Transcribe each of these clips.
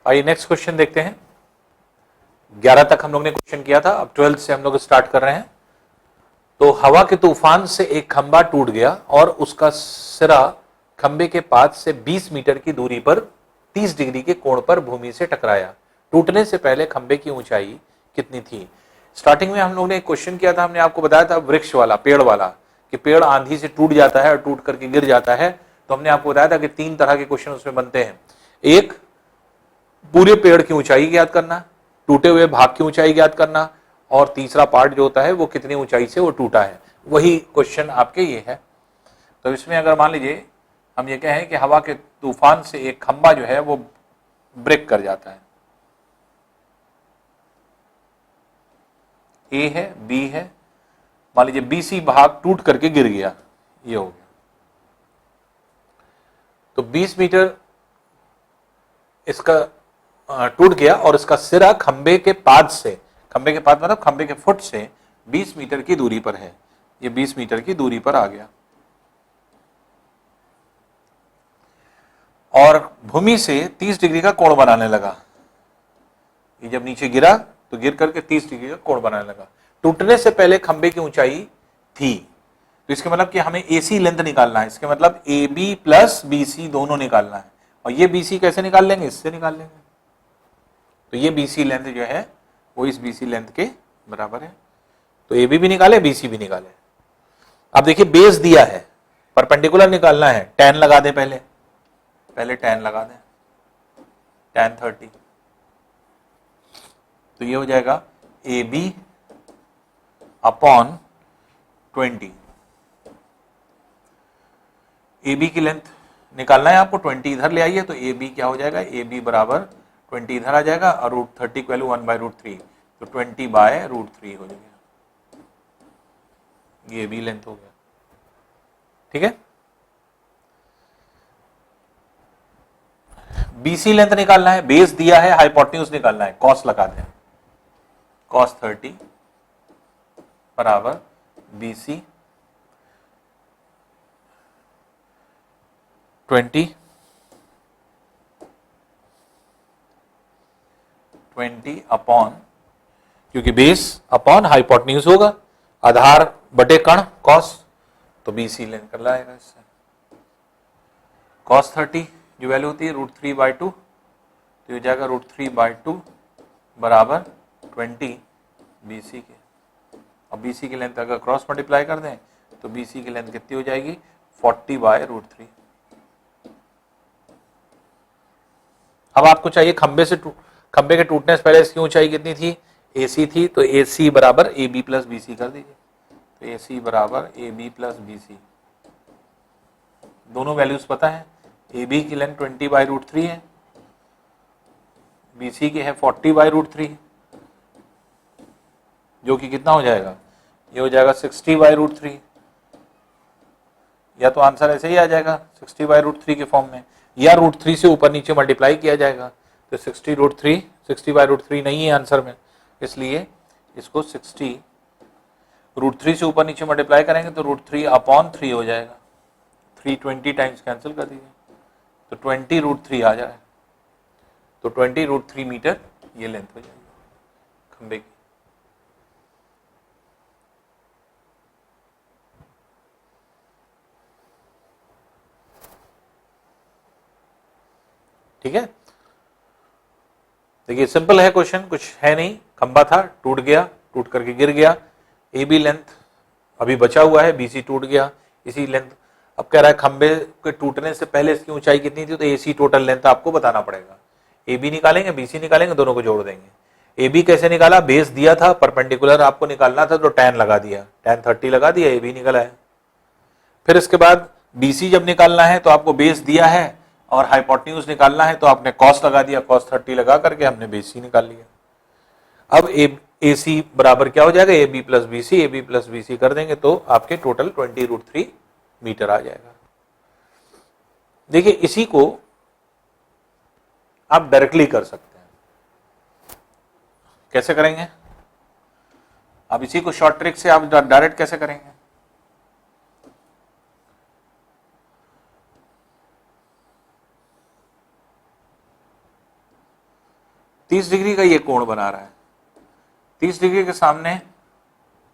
आइए next question देखते हैं। 11 तक हम लोग ने क्वेश्चन किया था, अब 12 से हम लोग स्टार्ट कर रहे हैं। तो हवा के तूफान से एक खंबा टूट गया और उसका सिरा खंबे के पास से 20 मीटर की दूरी पर 30 डिग्री के कोण पर भूमि से टकराया। टूटने से पहले खंबे की ऊंचाई कितनी थी? स्टार्टिंग में हम लोग ने एक क्वेश्चन किया था, हमने आपको बताया था वृक्ष वाला, पेड़ वाला, कि पेड़ आंधी से टूट जाता है और टूट करके गिर जाता है। तो हमने आपको बताया था कि 3 तरह के क्वेश्चन उसमें बनते हैं। एक, पूरे पेड़ की ऊंचाई ज्ञात करना, टूटे हुए भाग की ऊंचाई ज्ञात करना, और तीसरा पार्ट जो होता है वो कितनी ऊंचाई से वो टूटा है। वही क्वेश्चन आपके ये है। तो इसमें अगर मान लीजिए हम ये कहें कि हवा के तूफान से एक खंबा जो है वो ब्रेक कर जाता है, ए है, बी है, मान लीजिए बीसी भाग टूट करके गिर गया, ये हो गया। तो 20 मीटर इसका टूट गया और इसका सिरा खंबे के पाद से, खंबे के पाद मतलब खंबे के फुट से 20 मीटर की दूरी पर है। ये 20 मीटर की दूरी पर आ गया और भूमि से 30 डिग्री का कोण बनाने लगा। ये जब नीचे गिरा तो गिर करके 30 डिग्री का कोण बनाने लगा। टूटने से पहले खंबे की ऊंचाई थी, तो इसके मतलब कि हमें एसी लेंथ निकालना है। इसके मतलब A B plus B C दोनों निकालना है। और ये बी सी कैसे निकाल लेंगे? इससे निकाल लेंगे। तो ये बीसी लेंथ जो है वो इस बीसी लेंथ के बराबर है। तो ए बी भी निकाले, बीसी भी निकाले। अब देखिए बेस दिया है, परपेंडिकुलर निकालना है, tan लगा दें, पहले tan लगा दें, tan 30। तो ये हो जाएगा A B upon 20। A B की लेंथ निकालना है आपको, 20 इधर ले आइए, तो ए बी क्या हो जाएगा? ए बी बराबर 20 इधर आ जाएगा और √30 की वैल्यू 1/√3, तो 20/√3 हो जाएगा। ये बी लेंथ हो गया, ठीक है। बीसी लेंथ निकालना है, बेस दिया है, हाइपोटेन्यूज निकालना है, cos लगा दें, cos 30 बराबर बीसी 20 अपॉन, क्योंकि बेस अपॉन हाइपोटेन्यूज होगा, आधार बटे कण cos, तो बीसी लेंथ कर लाएगा इससे। cos 30 जो वैल्यू होती है √3/2, तो ये जाएगा √3/2 बराबर 20 बीसी के। अब बीसी की लेंथ अगर क्रॉस मल्टीप्लाई कर दें तो बीसी की लेंथ कितनी हो जाएगी? 40/√3। अब आपको चाहिए खंबे के टूटने से पहले इसकी ऊंचाई कितनी थी? AC थी, तो AC बराबर AB प्लस BC कर दीजिए। तो AC बराबर AB प्लस BC, दोनों वैल्यूज पता है। AB की लेंथ 20/√3 है, BC की है 40/√3, जो कि कितना हो जाएगा? ये हो जाएगा 60/√3। या तो आंसर ऐसे ही आ जाएगा 60/√3 के फॉर्म में, या √3 से ऊपर नीचे मल्टीप्लाई किया जाएगा। तो 60/√3 नहीं है आंसर में, इसलिए इसको 60 √3 से ऊपर नीचे मल्टीप्लाई करेंगे तो √3/3 हो जाएगा। 320 टाइम्स कैंसिल कर दीजिए, तो 20√3 आ जाए, तो 20√3 मीटर ये लेंथ हो जाएगी खंबे की। ठीक है, देखिए सिंपल है क्वेश्चन, कुछ है नहीं। खंबा था, टूट गया, टूट करके गिर गया। ए बी लेंथ अभी बचा हुआ है, बीसी टूट गया, इसी लेंथ। अब कह रहा है खंबे के टूटने से पहले इसकी ऊंचाई कितनी थी, तो एसी टोटल लेंथ आपको बताना पड़ेगा। ए बी निकालेंगे, बीसी निकालेंगे, दोनों को जोड़ देंगे। ए बी कैसे निकाला? बेस दिया था, परपेंडिकुलर आपको निकालना था, तो tan लगा दिया, tan 30 लगा दिया, ए बी निकला है। फिर इसके बाद बीसी जब निकालना है तो आपको बेस दिया है और हाइपोटेन्यूज निकालना है, तो आपने cos लगा दिया, cos 30 लगा करके हमने बेसी निकाल लिया। अब ए सी बराबर क्या हो जाएगा? A B plus B C कर देंगे तो आपके टोटल 20√3 मीटर आ जाएगा। देखिए इसी को आप डायरेक्टली कर सकते हैं। कैसे करेंगे? अब इसी को शॉर्ट ट्रिक से आप डायरेक्ट कैसे करेंगे? 30 डिग्री का ये कोण बना रहा है, 30 डिग्री के सामने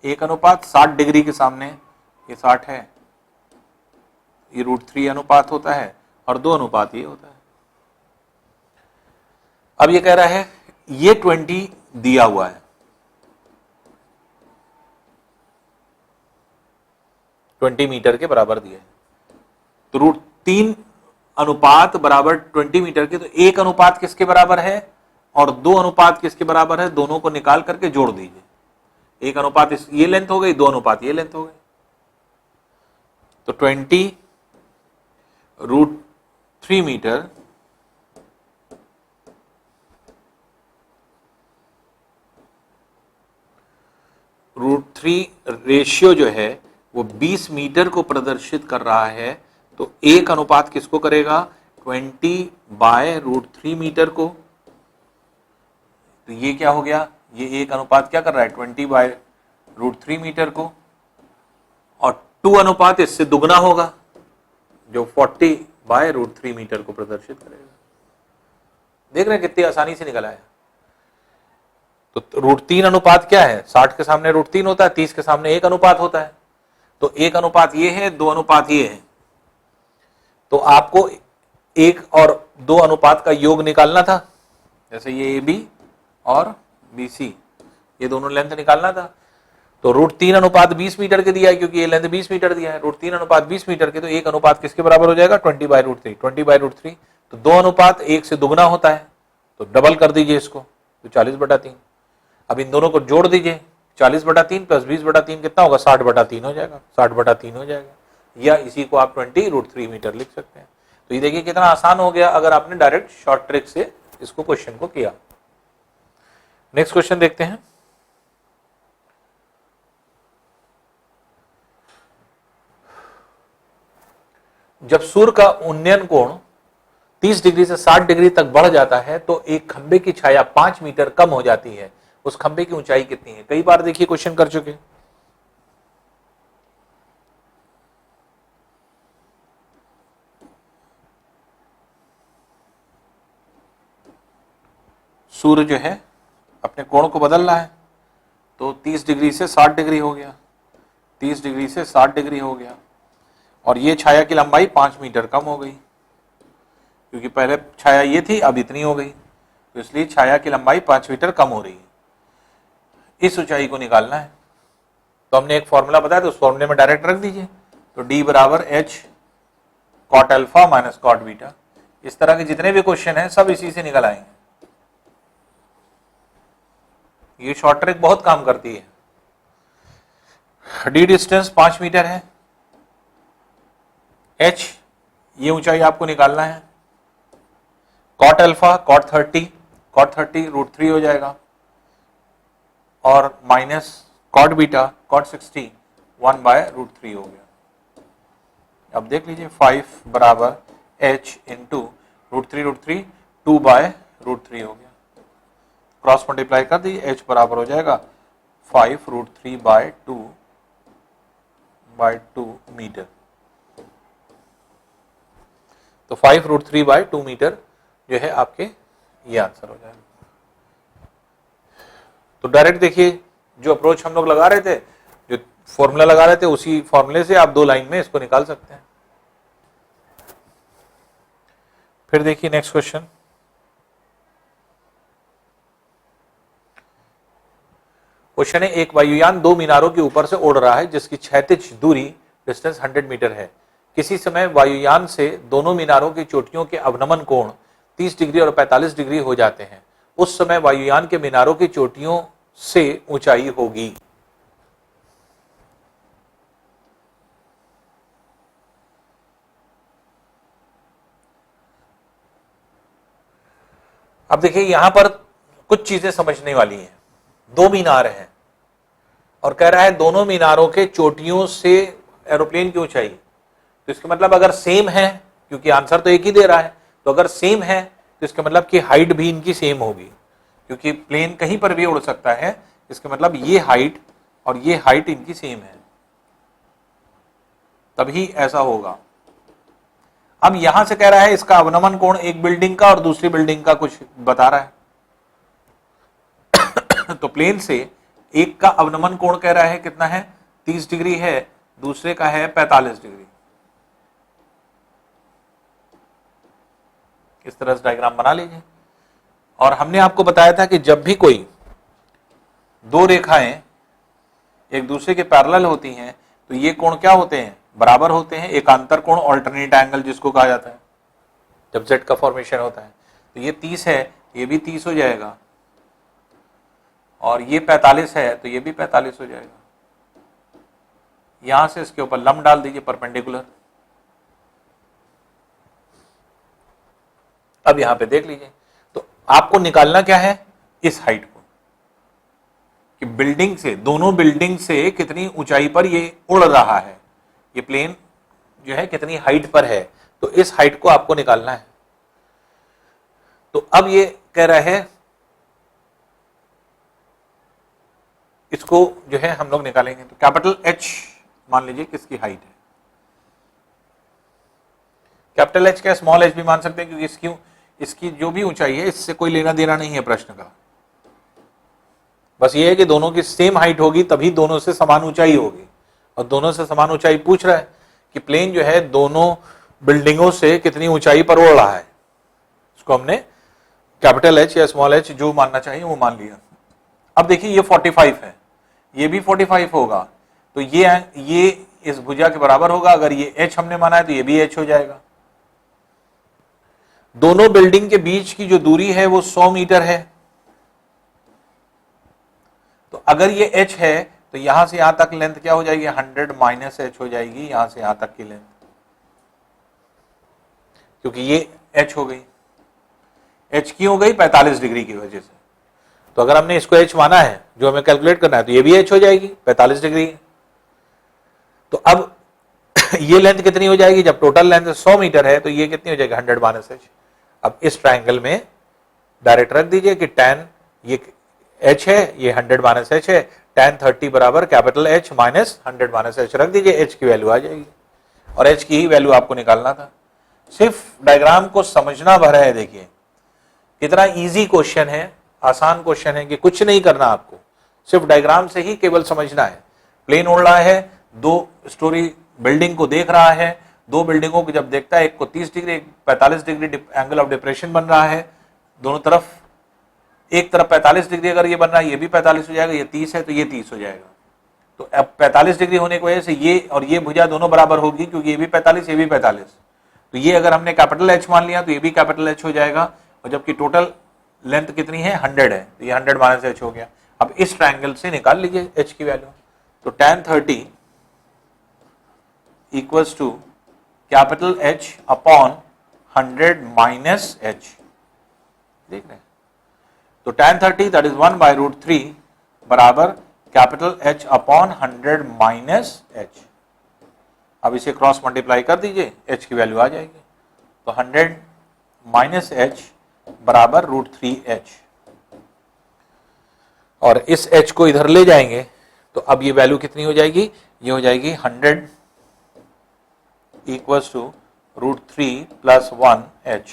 1 अनुपात, 60 डिग्री के सामने ये 60 है, ये √3 अनुपात होता है और 2 अनुपात ये होता है। अब ये कह रहा है ये 20 दिया हुआ है, 20 मीटर के बराबर दिया है, तो √3 अनुपात बराबर 20 मीटर के, तो 1 अनुपात किसके बराबर है और 2 अनुपात किसके बराबर है, दोनों को निकाल करके जोड़ दीजिए। 1 अनुपात ये लेंथ हो गई, 2 अनुपात ये लेंथ हो गई, तो 20 √3 मीटर √3 रेशियो जो है वो 20 मीटर को प्रदर्शित कर रहा है, तो 1 अनुपात किसको करेगा, 20/√3 मीटर को। तो ये क्या हो गया, ये 1 अनुपात क्या कर रहा है, 20/√3 मीटर को, और 2 अनुपात इससे दुगना होगा जो 40/√3 मीटर को प्रदर्शित करेगा। देख रहे हैं कितनी आसानी से निकल आया। तो √3 अनुपात क्या है, 60 के सामने √3 होता है, 30 के सामने 1 अनुपात होता है, तो 1 अनुपात ये है, 2 अनुपात ये है, तो आपको 1 और 2 अनुपात का योग निकालना था, जैसे ये AB और BC ये दोनों लेंथ निकालना था, तो √3 अनुपात 20 मीटर के दिया है, क्योंकि ये लेंथ 20 मीटर दिया है, √3 अनुपात 20 मीटर के, तो 1 अनुपात किसके बराबर हो जाएगा, 20/√3, 20/√3, तो 2 अनुपात 1 से दुगना होता है, तो डबल कर दीजिए इसको, तो 40/3। अब इन दोनों को जोड़ दीजिए, 40/3 प्लस 20/3 कितना होगा, 60/3 हो जाएगा, 60/3 हो जाएगा, या इसी को आप 20√3 मीटर लिख सकते हैं। तो ये देखिए कितना आसान हो गया अगर आपने डायरेक्ट शॉर्ट ट्रिक से इसको क्वेश्चन को किया। नेक्स्ट क्वेश्चन देखते हैं। जब सूर्य का उन्नयन कोण 30 डिग्री से 60 डिग्री तक बढ़ जाता है तो एक खंबे की छाया 5 मीटर कम हो जाती है, उस खंबे की ऊंचाई कितनी है। कई बार देखिए क्वेश्चन कर चुके। सूर्य जो है अपने कोण को बदल रहा है, तो 30 डिग्री से 60 डिग्री हो गया, 30 डिग्री से 60 डिग्री हो गया, और ये छाया की लंबाई 5 मीटर कम हो गई, क्योंकि पहले छाया ये थी अब इतनी हो गई, तो इसलिए छाया की लंबाई 5 मीटर कम हो रही है। इस ऊंचाई को निकालना है, तो हमने एक फॉर्मूला बताया, तो उस फॉर्मूले में डायरेक्ट रख दीजिए, तो D बराबर H cot alpha minus cot beta. इस तरह के जितने भी क्वेश्चन हैं सब इसी से निकल आएंगे। ये शॉर्ट ट्रिक बहुत काम करती है। D डिस्टेंस 5 मीटर है, H ये ऊंचाई आपको निकालना है, कॉट अल्फा कॉट 30 √3 हो जाएगा, और माइनस कॉट बीटा कॉट 60 1/√3 हो गया। अब देख लीजिए 5 बराबर H इंटू √3 2/√3 हो गया, क्रॉस मल्टीप्लाई कर दीजिए, H बराबर हो जाएगा 5 √3/2 मीटर। तो 5 √3/2 मीटर जो है आपके ये आंसर हो जाएगा। तो डायरेक्ट देखिए जो अप्रोच हम लोग लगा रहे थे, जो फॉर्मूला लगा रहे थे, उसी फॉर्मूले से आप 2 लाइन में इसको निकाल सकते हैं। फिर देखिए नेक्स्ट क्वेश्चन। क्वेश्चन है, एक वायुयान 2 मीनारों के ऊपर से उड़ रहा है जिसकी क्षैतिज दूरी डिस्टेंस 100 मीटर है। किसी समय वायुयान से दोनों मीनारों की चोटियों के अवनमन कोण 30 डिग्री और 45 डिग्री हो जाते हैं। उस समय वायुयान के मीनारों की चोटियों से ऊंचाई होगी। अब देखिए यहां पर कुछ चीजें समझने वाली हैं। 2 मीनार हैं और कह रहा है दोनों मीनारों के चोटियों से एरोप्लेन की ऊंचाई, तो इसका मतलब अगर सेम है, क्योंकि आंसर तो एक ही दे रहा है, तो अगर सेम है तो इसका मतलब कि हाइट भी इनकी सेम होगी, क्योंकि प्लेन कहीं पर भी उड़ सकता है। इसका मतलब ये हाइट और ये हाइट इनकी सेम है, तभी ऐसा होगा। अब यहां से कह रहा है इसका अवनमन कोण एक बिल्डिंग का और दूसरी बिल्डिंग का कुछ बता रहा है, तो प्लेन से एक का अवनमन कोण कह रहा है कितना है, 30 डिग्री है, दूसरे का है 45 डिग्री। इस तरह से डायग्राम बना लीजिए। और हमने आपको बताया था कि जब भी कोई दो रेखाएं एक दूसरे के पैरेलल होती हैं तो ये कोण क्या होते हैं, बराबर होते हैं। एकांतर कोण, ऑल्टरनेट एंगल जिसको कहा जाता है, जब जेड का फॉर्मेशन होता है। तो ये 30 है, ये भी 30 हो जाएगा, और ये 45 है तो ये भी 45 हो जाएगा। यहां से इसके ऊपर लंब डाल दीजिए परपेंडिकुलर। अब यहां पे देख लीजिए, तो आपको निकालना क्या है, इस हाइट को, कि बिल्डिंग से, दोनों बिल्डिंग से कितनी ऊंचाई पर ये उड़ रहा है, ये प्लेन जो है कितनी हाइट पर है, तो इस हाइट को आपको निकालना है। तो अब ये कह रहा है इसको जो है हम लोग निकालेंगे। तो कैपिटल एच मान लीजिए किसकी हाइट है, कैपिटल एच क्या स्मॉल एच भी मान सकते हैं, क्योंकि इसकी जो भी ऊंचाई है इससे कोई लेना देना नहीं है प्रश्न का। बस ये है कि दोनों की सेम हाइट होगी तभी दोनों से समान ऊंचाई होगी, और दोनों से समान ऊंचाई पूछ रहा है कि प्लेन जो है दोनों बिल्डिंगों से कितनी ऊंचाई पर उड़ रहा है। इसको हमने कैपिटल एच या स्मॉल एच जो मानना चाहिए वो मान लिया। अब देखिए ये 45 है, ये भी 45 होगा, तो ये इस भुजा के बराबर होगा। अगर ये h हमने माना है तो ये भी h हो जाएगा। दोनों बिल्डिंग के बीच की जो दूरी है वो 100 मीटर है। तो अगर ये h है तो यहां से यहां तक लेंथ क्या हो जाएगी, 100 माइनस h हो जाएगी, यहां से यहां तक की लेंथ, क्योंकि ये h हो गई। h की हो गई 45 डिग्री की वजह से। तो अगर हमने इसको h माना है जो हमें कैलकुलेट करना है, तो ये भी h हो जाएगी, 45 डिग्री। तो अब ये लेंथ कितनी हो जाएगी, जब टोटल लेंथ 100 मीटर है तो ये कितनी हो जाएगी, 100 माइनस h। अब इस ट्राइंगल में डायरेक्ट रख दीजिए कि tan ये h है, ये 100 माइनस h है, tan 30 बराबर capital H minus 100 minus h रख दीजिए, h की वैल्यू आ जाएगी। और h की ही वैल्यू आपको निकालना था। सिर्फ डायग्राम को समझना भर है। देखिए कितना इजी क्वेश्चन है, आसान क्वेश्चन है कि कुछ नहीं करना आपको, सिर्फ डायग्राम से ही केवल समझना है। प्लेन उड़ रहा है, 2 स्टोरी बिल्डिंग को देख रहा है, 2 बिल्डिंगों को जब देखता है, एक को 30 डिग्री, एक 45 डिग्री एंगल ऑफ डिप्रेशन बन रहा है दोनों तरफ। एक तरफ 45 डिग्री अगर ये बन रहा है, ये भी 45 हो जाएगा, ये 30 है तो ये 30 हो जाएगा। तो अब 45 डिग्री होने की वजह से ये और ये भुजा दोनों बराबर होगी, क्योंकि ये भी 45 ये भी 45। तो ये अगर हमने कैपिटल H मान लिया तो ये भी कैपिटल H हो जाएगा, और जबकि टोटल लेंथ कितनी है, 100 है, तो ये 100 माइनस h हो गया। अब इस ट्राइंगल से निकाल लीजिए h की वैल्यू। तो tan 30 equals to capital H upon 100 minus h। देख रहे हैं, तो tan 30 दैट इज 1/√3 बराबर capital H upon 100 minus h। अब इसे क्रॉस मल्टीप्लाई कर दीजिए, h की वैल्यू आ जाएगी। तो 100 माइनस h बराबर √3h, और इस h को इधर ले जाएंगे तो अब ये वैल्यू कितनी हो जाएगी, ये हो जाएगी 100 इक्वल्स टू √3 + 1h,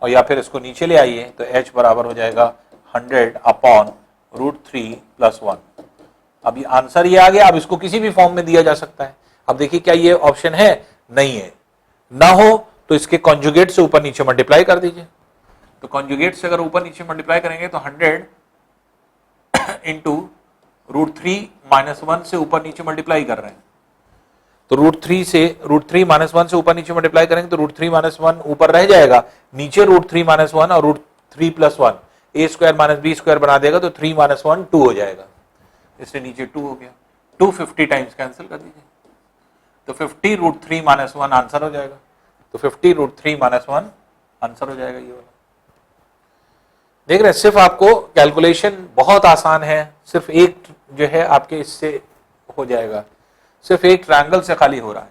और या फिर इसको नीचे ले आइए तो h बराबर हो जाएगा 100 अपॉन √3 + 1। अब ये आंसर ये आ गया। अब इसको किसी भी फॉर्म में दिया जा सकता है। अब देखिए क्या ये ऑप्शन है, नहीं है, ना हो तो इसके कॉन्जुगेट से ऊपर नीचे मल्टीप्लाई कर दीजिए। तो कॉन्जुगेट से अगर ऊपर नीचे मल्टीप्लाई करेंगे तो 100 इंटू √3 - 1 से ऊपर नीचे मल्टीप्लाई कर रहे हैं, तो √3 से √3 - 1 से ऊपर नीचे मल्टीप्लाई करेंगे तो √3 - 1 ऊपर रह जाएगा, नीचे √3 - 1 और √3 + 1 a² - b² बना देगा, तो 3 - 1 2 हो जाएगा, इससे नीचे 2 हो गया। 250 टाइम्स कैंसिल कर दीजिए, तो 50 √3 - 1 आंसर हो जाएगा। तो 50 √3 - 1 आंसर हो जाएगा ये वाला। देख रहे हैं, सिर्फ आपको कैलकुलेशन बहुत आसान है, सिर्फ एक जो है आपके इससे हो जाएगा, सिर्फ एक ट्रायंगल से खाली हो रहा है।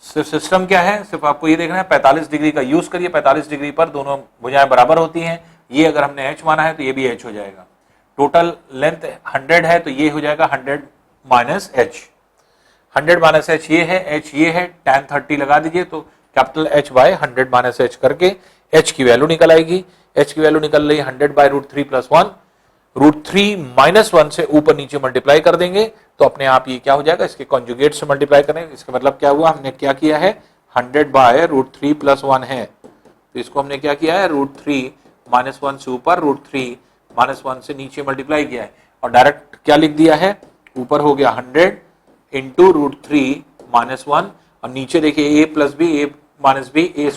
सिर्फ सिस्टम क्या है, सिर्फ आपको ये देखना है 45 डिग्री का यूज करिए। 45 डिग्री पर दोनों भुजाएं बराबर होती हैं। ये अगर हमने h माना है तो ये भी h हो जाएगा। टोटल लेंथ 100 है तो ये हो जाएगा 100 माइनस h। 100 माइनस h ये है, h ये है, tan 30 लगा दीजिए तो capital H by 100 minus h करके h की वैल्यू निकल आएगी। h की वैल्यू निकल रही है 100/√3+1, √3 - 1 से ऊपर नीचे मल्टीप्लाई कर देंगे तो अपने आप ये क्या हो जाएगा, इसके कॉन्जुगेट से मल्टीप्लाई करेंगे। इसका मतलब क्या हुआ, हमने क्या किया है, 100/√3+1 है, तो इसको हमने क्या किया है, √3 - 1 से ऊपर, √3 - 1 से नीचे मल्टीप्लाई किया है और डायरेक्ट क्या लिख दिया है, ऊपर हो गया 100 इंटू √3 - 1 और नीचे देखिए a + b, a - b, a²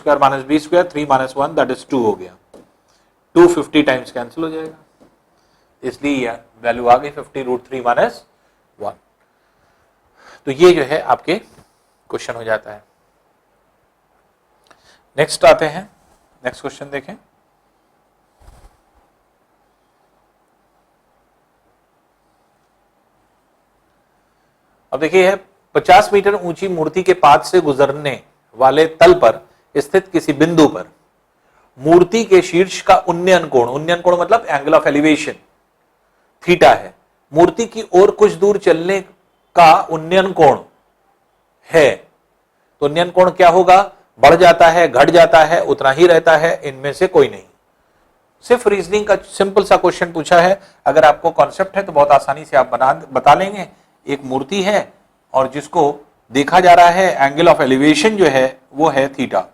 - b², 3 - 1 that is 2 हो गया, 250 टाइम्स कैंसिल हो जाएगा, इसलिए वैल्यू आ गई 50√3 - 1। तो ये जो है आपके क्वेश्चन हो जाता है। नेक्स्ट आते हैं, नेक्स्ट क्वेश्चन देखें। अब देखिए है 50 मीटर ऊंची मूर्ति के पाद से गुजरने वाले तल पर स्थित किसी बिंदु पर मूर्ति के शीर्ष का उन्नयन कोण मतलब एंगल ऑफ एलिवेशन थीटा है, मूर्ति की ओर कुछ दूर चलने का उन्नयन कोण है, तो उन्नयन कोण क्या होगा, बढ़ जाता है, घट जाता है, उतना ही रहता है, इनमें से कोई नहीं। सिर्फ रीजनिंग का सिंपल सा क्वेश्चन पूछा है, अगर आपको कॉन्सेप्ट है तो बहुत आसानी से आप बता लेंगे। एक मूर्ति है और जिसको देखा जा रहा है, एंगल ऑफ एलिवेशन जो है वो है theta,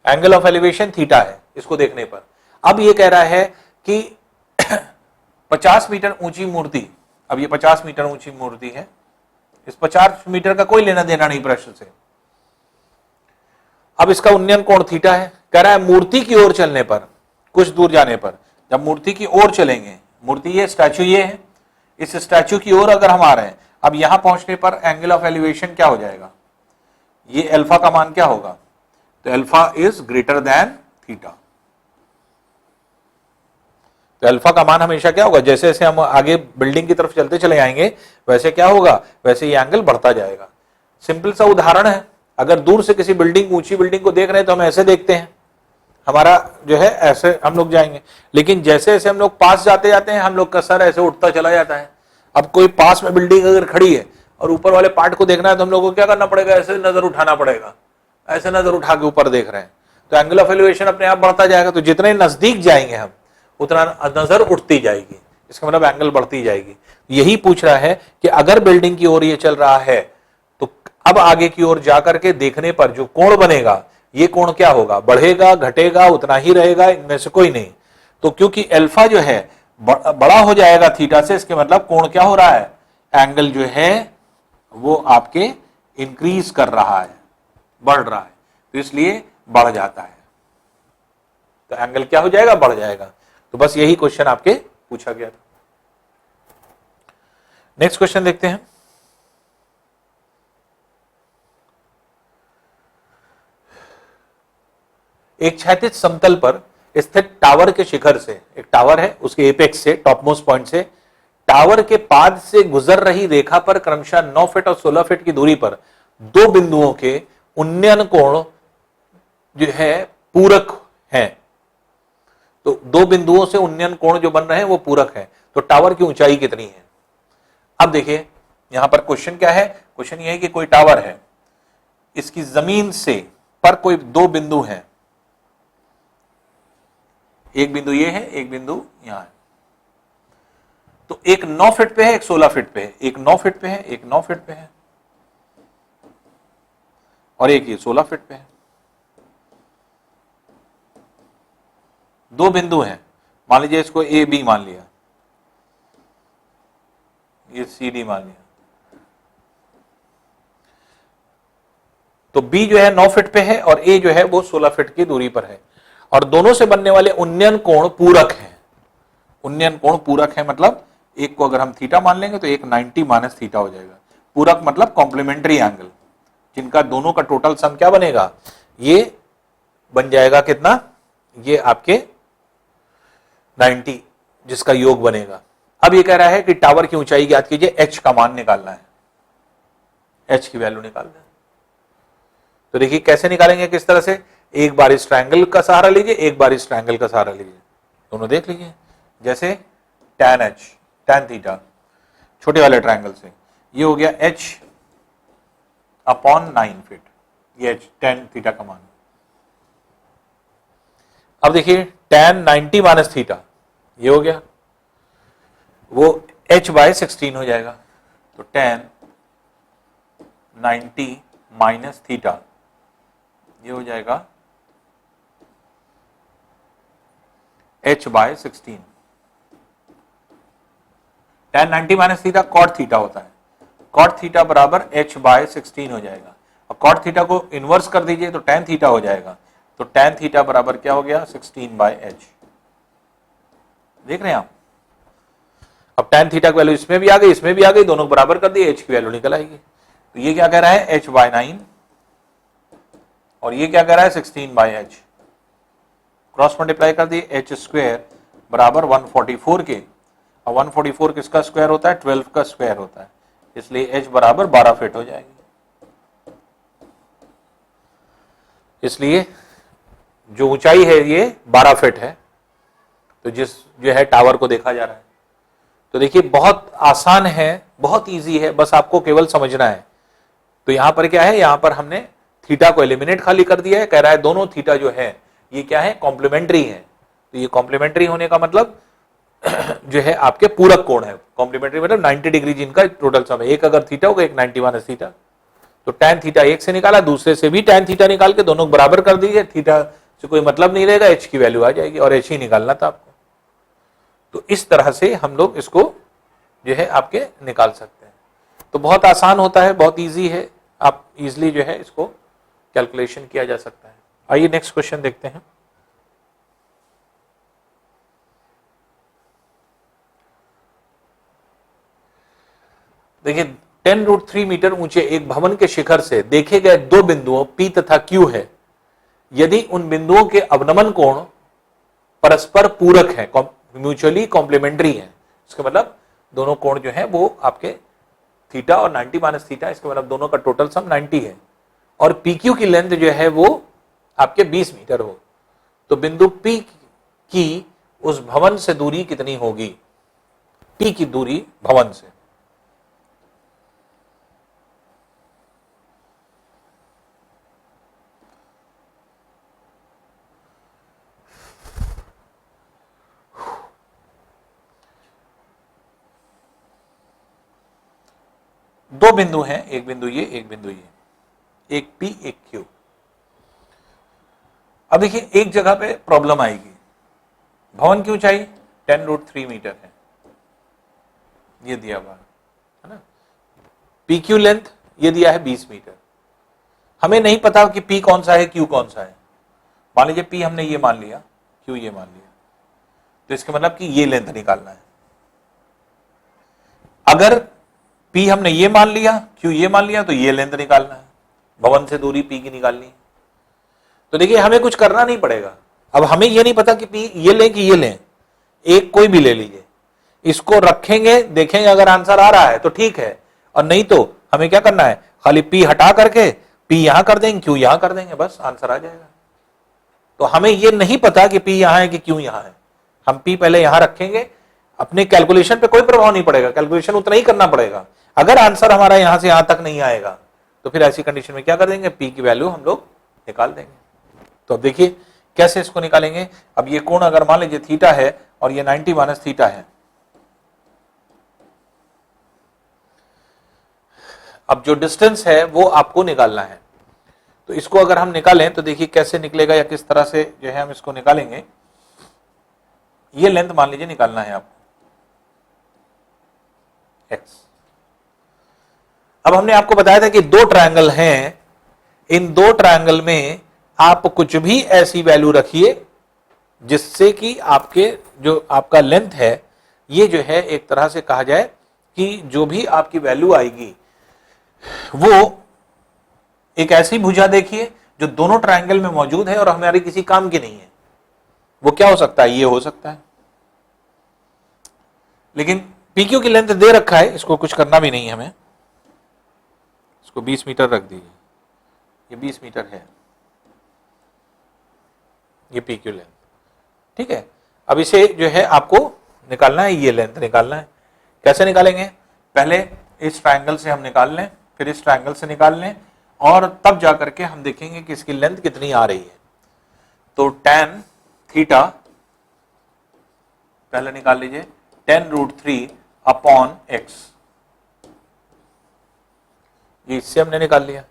angle of elevation theta है इसको देखने पर। अब ये कह रहा है कि 50 मीटर ऊंची मूर्ति, अब ये 50 मीटर ऊंची मूर्ति है, इस 50 मीटर का कोई लेना देना नहीं प्रश्न से। अब इसका उन्नयन कोण थीटा है, कह रहा है मूर्ति की ओर चलने पर, कुछ दूर जाने पर, जब मूर्ति की ओर चलेंगे, मूर्ति ये स्टैचू ये है, इस स्टैचू की ओर अगर हम आ रहे हैं, अब यहां पहुंचने पर एंगल ऑफ एलिवेशन क्या हो जाएगा, ये अल्फा का मान क्या होगा, तो alpha is greater than theta. तो अल्फा का मान हमेशा क्या होगा, जैसे जैसे हम आगे बिल्डिंग की तरफ चलते चले जाएंगे वैसे क्या होगा, वैसे ये एंगल बढ़ता जाएगा। सिंपल सा उदाहरण है, अगर दूर से किसी बिल्डिंग, ऊंची बिल्डिंग को देख रहे हैं तो हम ऐसे देखते हैं, हमारा जो है ऐसे हम लोग जाएंगे, लेकिन जैसे जैसे हम लोग पास जाते जाते हैं हम लोग का सर ऐसे उठता चला जाता है। अब कोई पास में बिल्डिंग अगर खड़ी है और ऊपर वाले पार्ट को देखना है तो हम लोग को क्या करना पड़ेगा, ऐसे नजर उठाना पड़ेगा, ऐसे नजर उठा के ऊपर देख रहे हैं, तो एंगल ऑफ एलिवेशन अपने आप बढ़ता जाएगा। तो जितने नजदीक जाएंगे हम उतना नजर उठती जाएगी, इसका मतलब एंगल बढ़ती जाएगी। यही पूछ रहा है कि अगर बिल्डिंग की ओर ये चल रहा है तो अब आगे की ओर जाकर के देखने पर जो कोण बनेगा, ये कोण क्या होगा, बढ़ेगा, घटेगा, उतना ही रहेगा, इनमें से कोई नहीं। तो क्योंकि अल्फा जो है बड़ा हो जाएगा थीटा से, इसके मतलब कोण क्या हो रहा है, एंगल जो है वो आपके इंक्रीज कर रहा है, बढ़ रहा है, तो इसलिए बढ़ जाता है, तो एंगल क्या हो जाएगा, बढ़ जाएगा। तो बस यही क्वेश्चन आपके पूछा गया था। नेक्स्ट क्वेश्चन देखते हैं। एक क्षैतिज समतल पर स्थित टावर के शिखर से, एक टावर है उसके एपेक्स से, टॉपमोस्ट पॉइंट से, टावर के पाद से गुजर रही रेखा पर क्रमशः 9 फीट और 16 फीट की दूरी पर दो बिंदुओं के उन्नयन कोण जो है पूरक हैं। तो दो बिंदुओं से उन्नयन कोण जो बन रहे हैं वो पूरक है, तो टावर की ऊंचाई कितनी है। अब देखिए यहां पर क्वेश्चन क्या है, क्वेश्चन ये है कि कोई टावर है, इसकी जमीन से पर कोई दो बिंदु हैं, एक बिंदु ये है, एक बिंदु यहां है, तो एक 9 फीट पे है, एक 16 फीट पे है, एक 9 फीट पे है, एक 9 फीट पे है, और एक ये 16 फीट पे है। दो बिंदु हैं, मान लीजिए इसको ए बी मान लिया, ये सी डी मान लिया, तो बी जो है 9 फीट पे है और ए जो है वो 16 फीट की दूरी पर है, और दोनों से बनने वाले उन्नयन कोण पूरक हैं। उन्नयन कोण पूरक है मतलब एक को अगर हम थीटा मान लेंगे तो एक 90 माइनस थीटा हो जाएगा। पूरक मतलब कॉम्प्लीमेंट्री एंगल, जिनका दोनों का टोटल सम क्या बनेगा, ये बन जाएगा कितना, ये आपके 90, जिसका योग बनेगा। अब ये कह रहा है कि टावर की ऊंचाई ज्ञात कीजिए, h का मान निकालना है, h की वैल्यू निकालना है। तो देखिए कैसे निकालेंगे, किस तरह से, एक बार इस ट्रायंगल का सहारा लीजिए, एक बार इस ट्रायंगल का सहारा लीजिए, दोनों देख लीजिए। जैसे tan h, tan थीटा, छोटे वाले ट्रायंगल से ये हो गया h अपॉन 9 फीट, ये h tan थीटा का मान। अब देखिए tan 90 माइनस थीटा ये हो गया, वो h/16 हो जाएगा। तो tan 90 माइनस थीटा ये हो जाएगा h/16। tan 90 minus theta cot theta होता है, cot थीटा बराबर h/16 हो जाएगा। और cot थीटा को इनवर्स कर दीजिए तो tan थीटा हो जाएगा। तो tan थीटा बराबर क्या हो गया 16/h। देख रहे हैं आप, अब tan थीटा की वैल्यू इसमें भी आ गई, इसमें भी आ गई, दोनों बराबर कर दिए, h की वैल्यू निकल आएगी। तो ये क्या कह रहा है h/9 और ये क्या कह रहा है 16/h। क्रॉस मल्टीप्लाई कर दिए, h स्क्वायर बराबर 144 के, और 144 किसका स्क्वायर होता है 12 का स्क्वायर होता है, इसलिए h बराबर 12 फीट हो जाएगी। इसलिए जो ऊंचाई है ये 12 फीट है, तो जिस जो है टावर को देखा जा रहा है। तो देखिए बहुत आसान है, बहुत इजी है, बस आपको केवल समझना है। तो यहां पर क्या है, यहां पर हमने थीटा को एलिमिनेट खाली कर दिया है, कह रहा है दोनों थीटा जो है ये क्या है कॉम्प्लीमेंट्री है। तो ये कॉम्प्लीमेंट्री होने का मतलब जो है आपके पूरक कोण है। कॉम्प्लीमेंट्री मतलब 90 डिग्री जिनका टोटल सम है, एक अगर थीटा होगा एक 90 माइनस थीटा। तो tan थीटा एक से निकाला, दूसरे से भी tan थीटा निकाल के दोनों बराबर कर दीजिए, थीटा से कोई मतलब नहीं रहेगा, h की वैल्यू आ जाएगी और h ही निकालना था आपको। तो इस तरह से हम लोग इसको जो है आपके निकाल सकते हैं। तो बहुत आसान होता है, बहुत इजी है, आप इजिली जो है इसको कैलकुलेशन किया जा सकता है। आइए नेक्स्ट क्वेश्चन देखते हैं। देखिए 10√3 मीटर ऊंचे एक भवन के शिखर से देखे गए दो बिंदुओं P तथा Q है। यदि उन बिंदुओं के अवनमन कोण परस्पर पूरक है, म्यूचुअली कॉम्प्लीमेंट्री है, इसका मतलब दोनों कोण जो है वो आपके थीटा और 90 माइनस थीटा, इसका मतलब दोनों का टोटल सम 90 है, और PQ की लेंथ जो है वो आपके 20 मीटर हो, तो बिंदु P की उस भवन से दूरी कितनी होगी? P की दूरी भवन से। दो बिंदु हैं, एक बिंदु ये, एक बिंदु ये, एक P एक Q। अब देखिए एक जगह पे प्रॉब्लम आएगी, भवन की ऊंचाई 10√3 मीटर है, ये दिया हुआ है ना, PQ लेंथ ये दिया है 20 मीटर। हमें नहीं पता कि P कौन सा है, Q कौन सा है। मान लीजिए P हमने ये मान लिया, Q ये मान लिया, तो इसका मतलब कि ये लेंथ निकालना है। अगर P हमने ये मान लिया, Q ये मान लिया, तो ये लेंथ निकालना है, भवन से दूरी P की निकालनी है। तो देखिए हमें कुछ करना नहीं पड़ेगा। अब हमें ये नहीं पता कि P ये लें कि ये लें, एक कोई भी ले लीजिए, इसको रखेंगे, देखेंगे अगर आंसर आ रहा है तो ठीक है, और नहीं तो हमें क्या करना है, खाली P हटा करके P यहां कर देंगे, Q यहां कर देंगे, बस आंसर आ जाएगा। तो हमें ये नहीं पता कि P यहां है कि Q यहां है, हम P पहले यहां रखेंगे, अपने कैलकुलेशन पे कोई प्रभाव नहीं पड़ेगा, कैलकुलेशन उतना ही करना पड़ेगा। अगर आंसर हमारा यहां से यहां तक नहीं आएगा तो फिर ऐसी कंडीशन में क्या कर देंगे, P की वैल्यू हम लोग निकाल देंगे। तो अब देखिए कैसे इसको निकालेंगे। अब ये कोण अगर मान लीजिए थीटा है और ये 90 माइनस थीटा है, अब जो डिस्टेंस है वो आपको निकालना है। तो इसको अगर हम निकालें तो देखिए कैसे निकलेगा या किस तरह से जो है हम इसको निकालेंगे। ये लेंथ मान लीजिए निकालना है आपको x। अब हमने आपको बताया था कि दो ट्रायंगल हैं, इन दो ट्रायंगल में आप कुछ भी ऐसी वैल्यू रखिए जिससे कि आपके जो आपका लेंथ है ये जो है एक तरह से कहा जाए कि जो भी आपकी वैल्यू आएगी वो एक ऐसी भुजा देखिए जो दोनों ट्रायंगल में मौजूद है और हमारी किसी काम की नहीं है। वो क्या हो सकता है, ये हो सकता है, लेकिन PQ की लेंथ दे रखा है, इसको कुछ करना भी नहीं है हमें, इसको 20 मीटर रख दीजिए, ये 20 मीटर है, ये PQ लेंथ, ठीक है। अब इसे जो है आपको निकालना है, ये लेंथ निकालना है। कैसे निकालेंगे, पहले इस ट्रायंगल से हम निकाल लें, फिर इस ट्रायंगल से निकाल लें, और तब जाकर के हम देखेंगे कि इसकी लेंथ कितनी आ रही है। तो tan थीटा पहले निकाल लीजिए 10√3 अपॉन एक्स, ये इससे हमने निकाल लिया।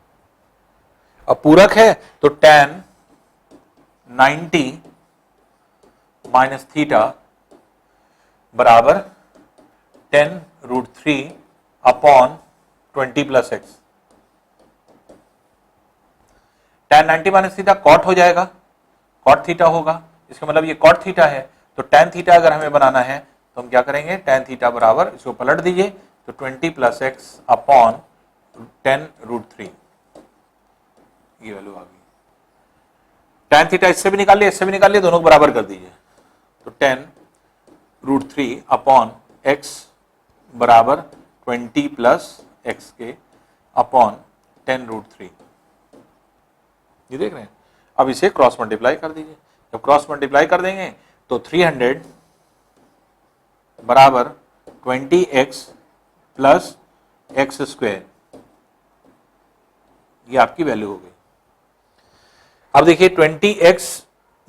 अब पूरक है तो tan 90 माइनस थीटा बराबर 10√3 upon 20 plus x. tan 90 minus theta cot हो जाएगा, कॉट थीटा होगा, इसका मतलब ये कॉट थीटा है। तो tan थीटा अगर हमें बनाना है तो हम क्या करेंगे, tan थीटा बराबर, इसको पलट दीजिए तो 20 प्लस एक्स अपॉन 10√3, ये वैल्यू आ गई। tan थीटा इससे भी निकाल लिया, इससे भी निकाल लिया, दोनों को बराबर कर दीजिए तो 10√3 अपॉन एक्स बराबर 20 प्लस एक्स के अपॉन 10√3, ये देख रहे हैं। अब इसे क्रॉस मल्टीप्लाई कर दीजिए, जब क्रॉस मल्टीप्लाई कर देंगे तो 300 बराबर 20x प्लस एक्स स्क्वायर, ये आपकी वैल्यू हो गई। अब देखिए 20x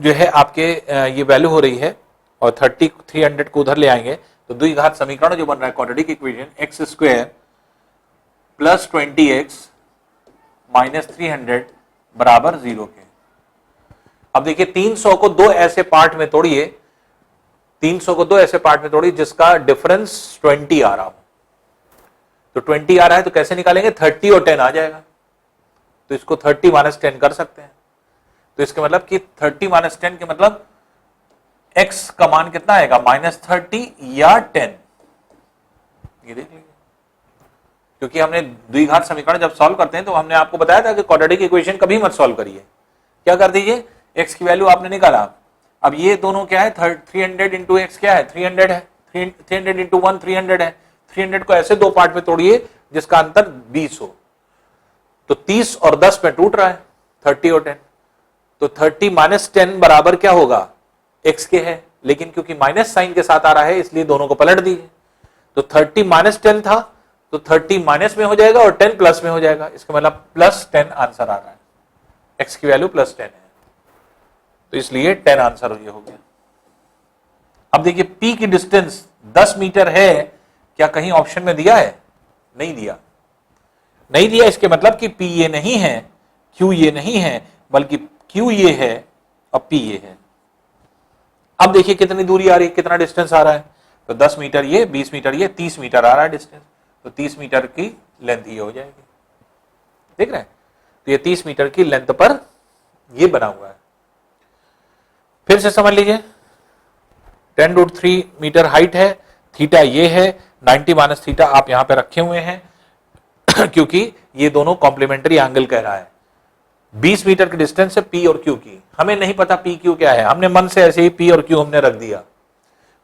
जो है आपके ये वैल्यू हो रही है और 300 को उधर ले आएंगे तो द्विघात समीकरण जो बन रहा है quadratic equation x square plus 20x minus 300 बराबर 0 के। अब देखिए 300 को दो ऐसे पार्ट में तोड़िए, 300 को दो ऐसे पार्ट में तोड़िए जिसका डिफरेंस 20 आ रहा हो। तो 20 आ रहा है तो कैसे निकालेंगे, 30 और 10 आ जाएगा, तो इसको 30 माइनस 10 कर सकते हैं। तो इसके मतलब कि 30 माइनस 10 के मतलब x का मान कितना आएगा, -30 या 10, ये देख लीजिए। क्योंकि हमने द्विघात समीकरण जब सॉल्व करते हैं तो हमने आपको बताया था कि क्वाड्रेटिक इक्वेशन कभी मत सॉल्व करिए, क्या कर दीजिए, x की वैल्यू आपने निकाला। अब ये दोनों क्या है, 300 इंटू एक्स क्या है, 300 है, 300 इंटू 1 300 है। 300 को ऐसे दो पार्ट में तोड़िए जिसका अंतर 20 हो, तो 30 और 10 में टूट रहा है, 30 और 10, तो 30 माइनस 10 बराबर क्या होगा, x के है, लेकिन क्योंकि माइनस साइन के साथ आ रहा है इसलिए दोनों को पलट दीजिए। तो 30 माइनस 10 था तो 30 माइनस में हो जाएगा और 10 प्लस में हो जाएगा, इसका मतलब प्लस 10 आंसर आ रहा है, x की वैल्यू प्लस 10 है, तो इसलिए 10 आंसर ये हो गया। अब देखिए P की डिस्टेंस 10 मीटर है, क्या कहीं ऑप्शन में दिया है, नहीं दिया, नहीं दिया, इसके मतलब कि P ये नहीं है, Q ये नहीं है, बल्कि Q ये है और P ये है। अब देखिए कितनी दूरी आ रही है, कितना डिस्टेंस आ रहा है, तो 10 मीटर ये, 20 मीटर ये, 30 मीटर आ रहा है डिस्टेंस, तो 30 मीटर की लेंथ ये हो जाएगी, देख रहे हैं। तो ये 30 मीटर की लेंथ पर ये बना हुआ है। फिर से समझ लीजिए 10√3 मीटर हाइट है, थीटा ये है, 90 माइनस थीटा आप यहां पे रखे हुए हैं क्योंकि ये दोनों कॉम्प्लीमेंट्री एंगल कह रहा है। 20 मीटर की डिस्टेंस है P और Q की, हमें नहीं पता P Q क्या है, हमने मन से ऐसे ही P और Q हमने रख दिया,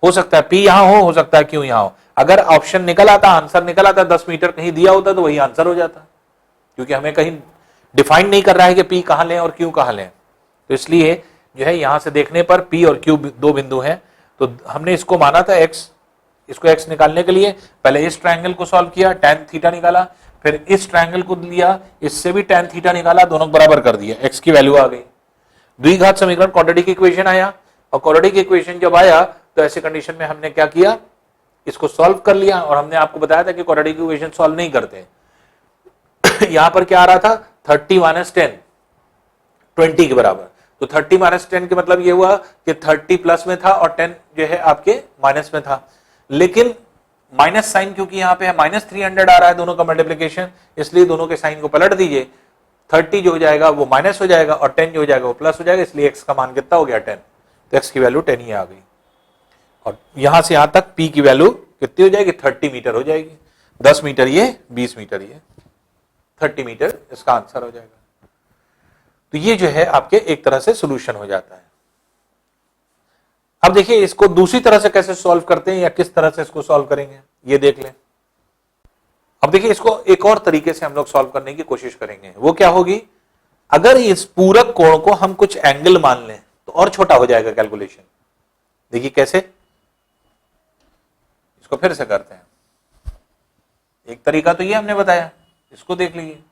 हो सकता है P यहां हो सकता है Q यहां हो। अगर ऑप्शन निकल आता, आंसर निकल आता 10 मीटर कहीं दिया होता तो वही आंसर हो जाता, क्योंकि हमें कहीं डिफाइन नहीं कर रहा है कि P कहां लें और Q कहां लें। तो इसलिए जो है यहां से देखने पर P और Q दो बिंदु हैं, तो हमने इसको माना था x, इसको x निकालने के लिए पहले इस ट्रायंगल को सॉल्व किया, tan थीटा निकाला, फिर इस ट्रायंगल को लिया, इससे भी tan थीटा निकाला, दोनों बराबर कर दिया, x की वैल्यू आ गई, द्विघात समीकरण क्वाड्रेटिक इक्वेशन आया। और क्वाड्रेटिक इक्वेशन जब आया तो ऐसे कंडीशन में हमने क्या किया, इसको सॉल्व कर लिया, और हमने आपको बताया था कि क्वाड्रेटिक इक्वेशन सॉल्व नहीं करते यहां पर क्या आ रहा था, 30 माइनस 10 20 के बराबर, तो 30 माइनस 10 के मतलब ये हुआ कि 30 प्लस में था और 10 जो है आपके माइनस में था, लेकिन माइनस साइन क्योंकि यहां पे है -300 आ रहा है दोनों का मल्टीप्लिकेशन, इसलिए दोनों के साइन को पलट दीजिए, 30 जो हो जाएगा वो माइनस हो जाएगा और 10 जो हो जाएगा वो प्लस हो जाएगा, इसलिए x का मान कितना हो गया 10, तो x की वैल्यू 10 ही आ गई। और यहां से यहां तक P की वैल्यू कितनी हो जाएगी, 30 मीटर हो जाएगी, 10 मीटर ये, 20 मीटर ये, 30 मीटर इसका आंसर हो जाएगा। तो ये जो है आपके एक तरह से सोल्यूशन हो जाता है। अब देखिए इसको दूसरी तरह से कैसे सॉल्व करते हैं या किस तरह से इसको सॉल्व करेंगे ये देख लें। अब देखिए इसको एक और तरीके से हम लोग सॉल्व करने की कोशिश करेंगे, वो क्या होगी, अगर इस पूरक कोण को हम कुछ एंगल मान लें तो और छोटा हो जाएगा कैलकुलेशन। देखिए कैसे, इसको फिर से करते हैं, एक तरीका तो ये हमने बताया, इसको देख लीजिए।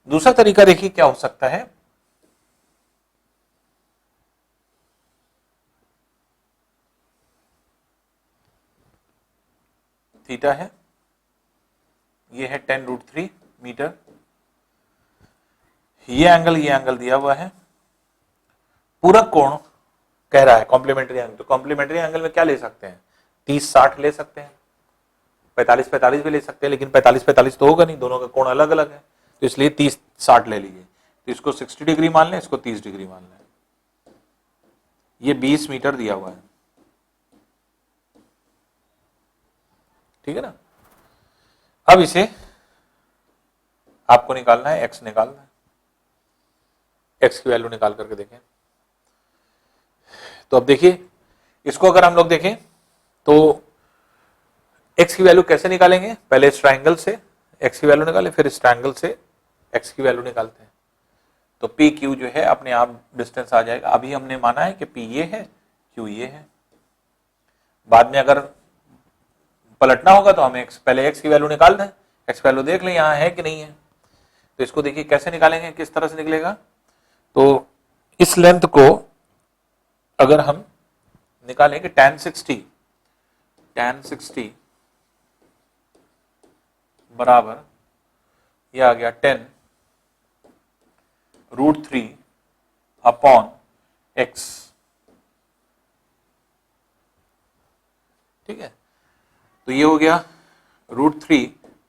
दूसरा तरीका देखिए क्या हो सकता है। थीटा है, ये है 10√3 मीटर, ये एंगल दिया हुआ है, पूरक कोण कह रहा है कॉम्प्लीमेंट्री एंगल, तो कॉम्प्लीमेंट्री एंगल में क्या ले सकते हैं, 30-60 ले सकते हैं, 45-45 भी ले सकते हैं, लेकिन 45-45 तो होगा नहीं, दोनों का कोण अलग अलग है, तो इसलिए 30-60 ले लीजिए। तो इसको 60 डिग्री मान लें, इसको 30 डिग्री मान लें। ये 20 मीटर दिया हुआ है, ठीक है ना। अब इसे आपको निकालना है, एक्स निकालना है, एक्स की वैल्यू निकाल करके देखें। तो अब देखिए इसको अगर हम लोग देखें तो एक्स की वैल्यू कैसे निकालेंगे, पहले इस ट्रायंगल से एक्स की वैल्यू निकालें, फिर इस ट्रायंगल से एक्स की वैल्यू निकालते हैं। तो पी क्यू जो है अपने आप डिस्टेंस आ जाएगा। अभी हमने माना है कि पी ये है, क्यू ये है, बाद में अगर पलटना होगा तो हम पहले एक्स की वैल्यू निकाल दें, एक्स वैल्यू देख लें यहां है कि नहीं है। तो इसको देखिए कैसे निकालेंगे, किस तरह से निकलेगा। तो इस लेंथ को अगर हम निकालेंगे tan 60 बराबर ये आ गया 10√3 अपॉन x, ठीक है। तो ये हो गया √3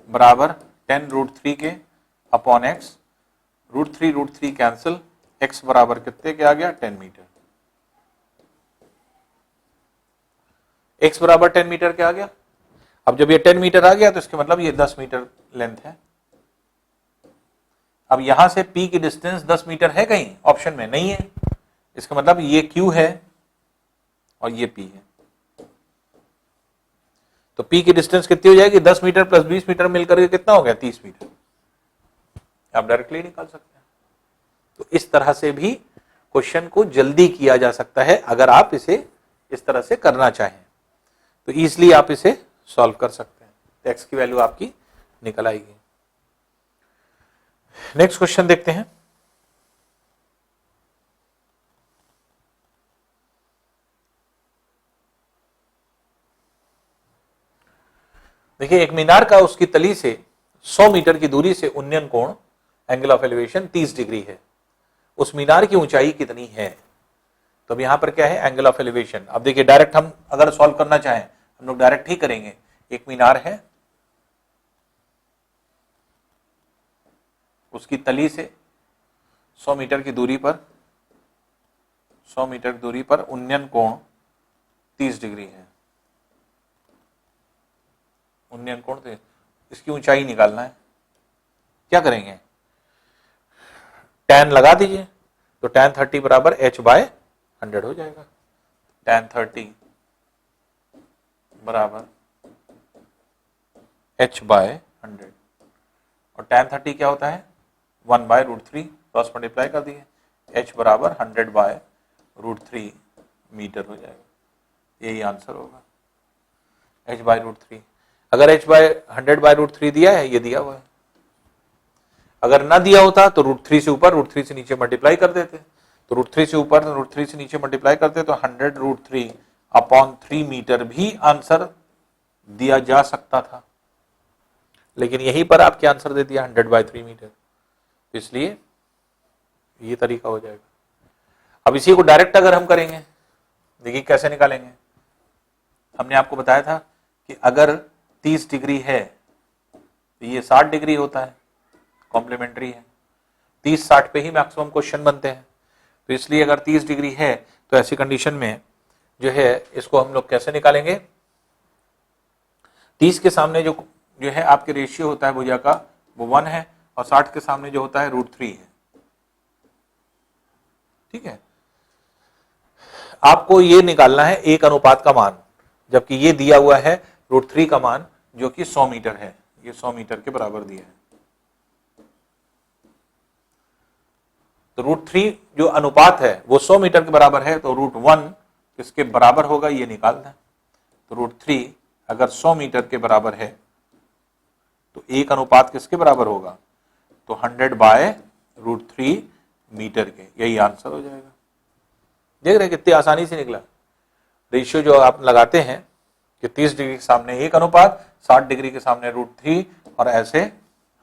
बराबर 10√3 के अपॉन x, √3 कैंसिल, x बराबर कितने के आ गया 10 मीटर, x बराबर 10 मीटर के आ गया। अब जब ये 10 मीटर आ गया तो इसके मतलब ये 10 मीटर लेंथ है। अब यहां से p की डिस्टेंस 10 मीटर है कहीं ऑप्शन में नहीं है, इसका मतलब ये q है और ये p है। तो p की डिस्टेंस कितनी हो जाएगी, 10 मीटर प्लस 20 मीटर मिलकर के कितना हो गया 30 मीटर। आप डायरेक्टली निकाल सकते हैं। तो इस तरह से भी क्वेश्चन को जल्दी किया जा सकता है अगर आप इसे इस तरह से करना चाहें तो इजीली आप इसे सॉल्व कर सकते हैं। तो x की वैल्यू आपकी निकल आएगी। नेक्स्ट क्वेश्चन देखते हैं। देखिए एक मीनार का उसकी तली से 100 मीटर की दूरी से उन्नयन कोण एंगल ऑफ एलिवेशन 30 डिग्री है, उस मीनार की ऊंचाई कितनी है। तो अब यहां पर क्या है, एंगल ऑफ एलिवेशन। अब देखिए डायरेक्ट हम अगर सॉल्व करना चाहें हम लोग डायरेक्ट ही करेंगे। एक मीनार है, उसकी तली से 100 मीटर की दूरी पर 100 मीटर की दूरी पर उन्नयन कोण 30 डिग्री है। उन्नयन कोण, इसकी ऊंचाई निकालना है। क्या करेंगे, tan लगा दीजिए, तो tan 30 बराबर h/100 हो जाएगा। tan 30 बराबर h/100 और tan 30 क्या होता है 1/√3, क्रॉस मल्टीप्लाई कर दिए, h बराबर 100/√3 मीटर हो जाएगा। यही आंसर होगा h/√3। अगर h/100/√3 दिया है, ये दिया हुआ है, अगर ना दिया होता तो √3 से ऊपर √3 से नीचे मल्टीप्लाई कर देते, तो √3 से ऊपर √3 से नीचे मल्टीप्लाई करते तो 100√3 अपॉन 3 मीटर भी आंसर दिया जा सकता था, लेकिन यहीं पर आपके आंसर दे दिया 100/3 मीटर, तो इसलिए ये तरीका हो जाएगा। अब इसी को डायरेक्ट अगर हम करेंगे, देखिए कैसे निकालेंगे। हमने आपको बताया था कि अगर 30 डिग्री है तो ये 60 डिग्री होता है, कॉम्प्लीमेंट्री है, 30-60 पे ही मैक्सिमम क्वेश्चन बनते हैं। तो इसलिए अगर 30 डिग्री है तो ऐसी कंडीशन में जो है इसको हम लोग कैसे निकालेंगे, 30 के सामने जो है आपके रेशियो होता है भुजा का वो 1 है और 60 के सामने जो होता है √3 है, ठीक है। आपको ये निकालना है एक अनुपात का मान, जबकि ये दिया हुआ है √3 का मान जो कि 100 मीटर है, ये 100 मीटर के बराबर दिया है। तो √3 जो अनुपात है वो 100 मीटर के बराबर है, तो √1 किसके बराबर होगा ये निकालना है। तो √3 अगर 100 मीटर के बराबर है तो एक अनुपात किसके बराबर होगा तो 100/√3 मीटर के, यही आंसर हो जाएगा। देख रहे हैं कितनी आसानी से निकला। रेशियो जो आप लगाते हैं कि 30 डिग्री के सामने 1 अनुपात, 60 डिग्री के सामने √3 और ऐसे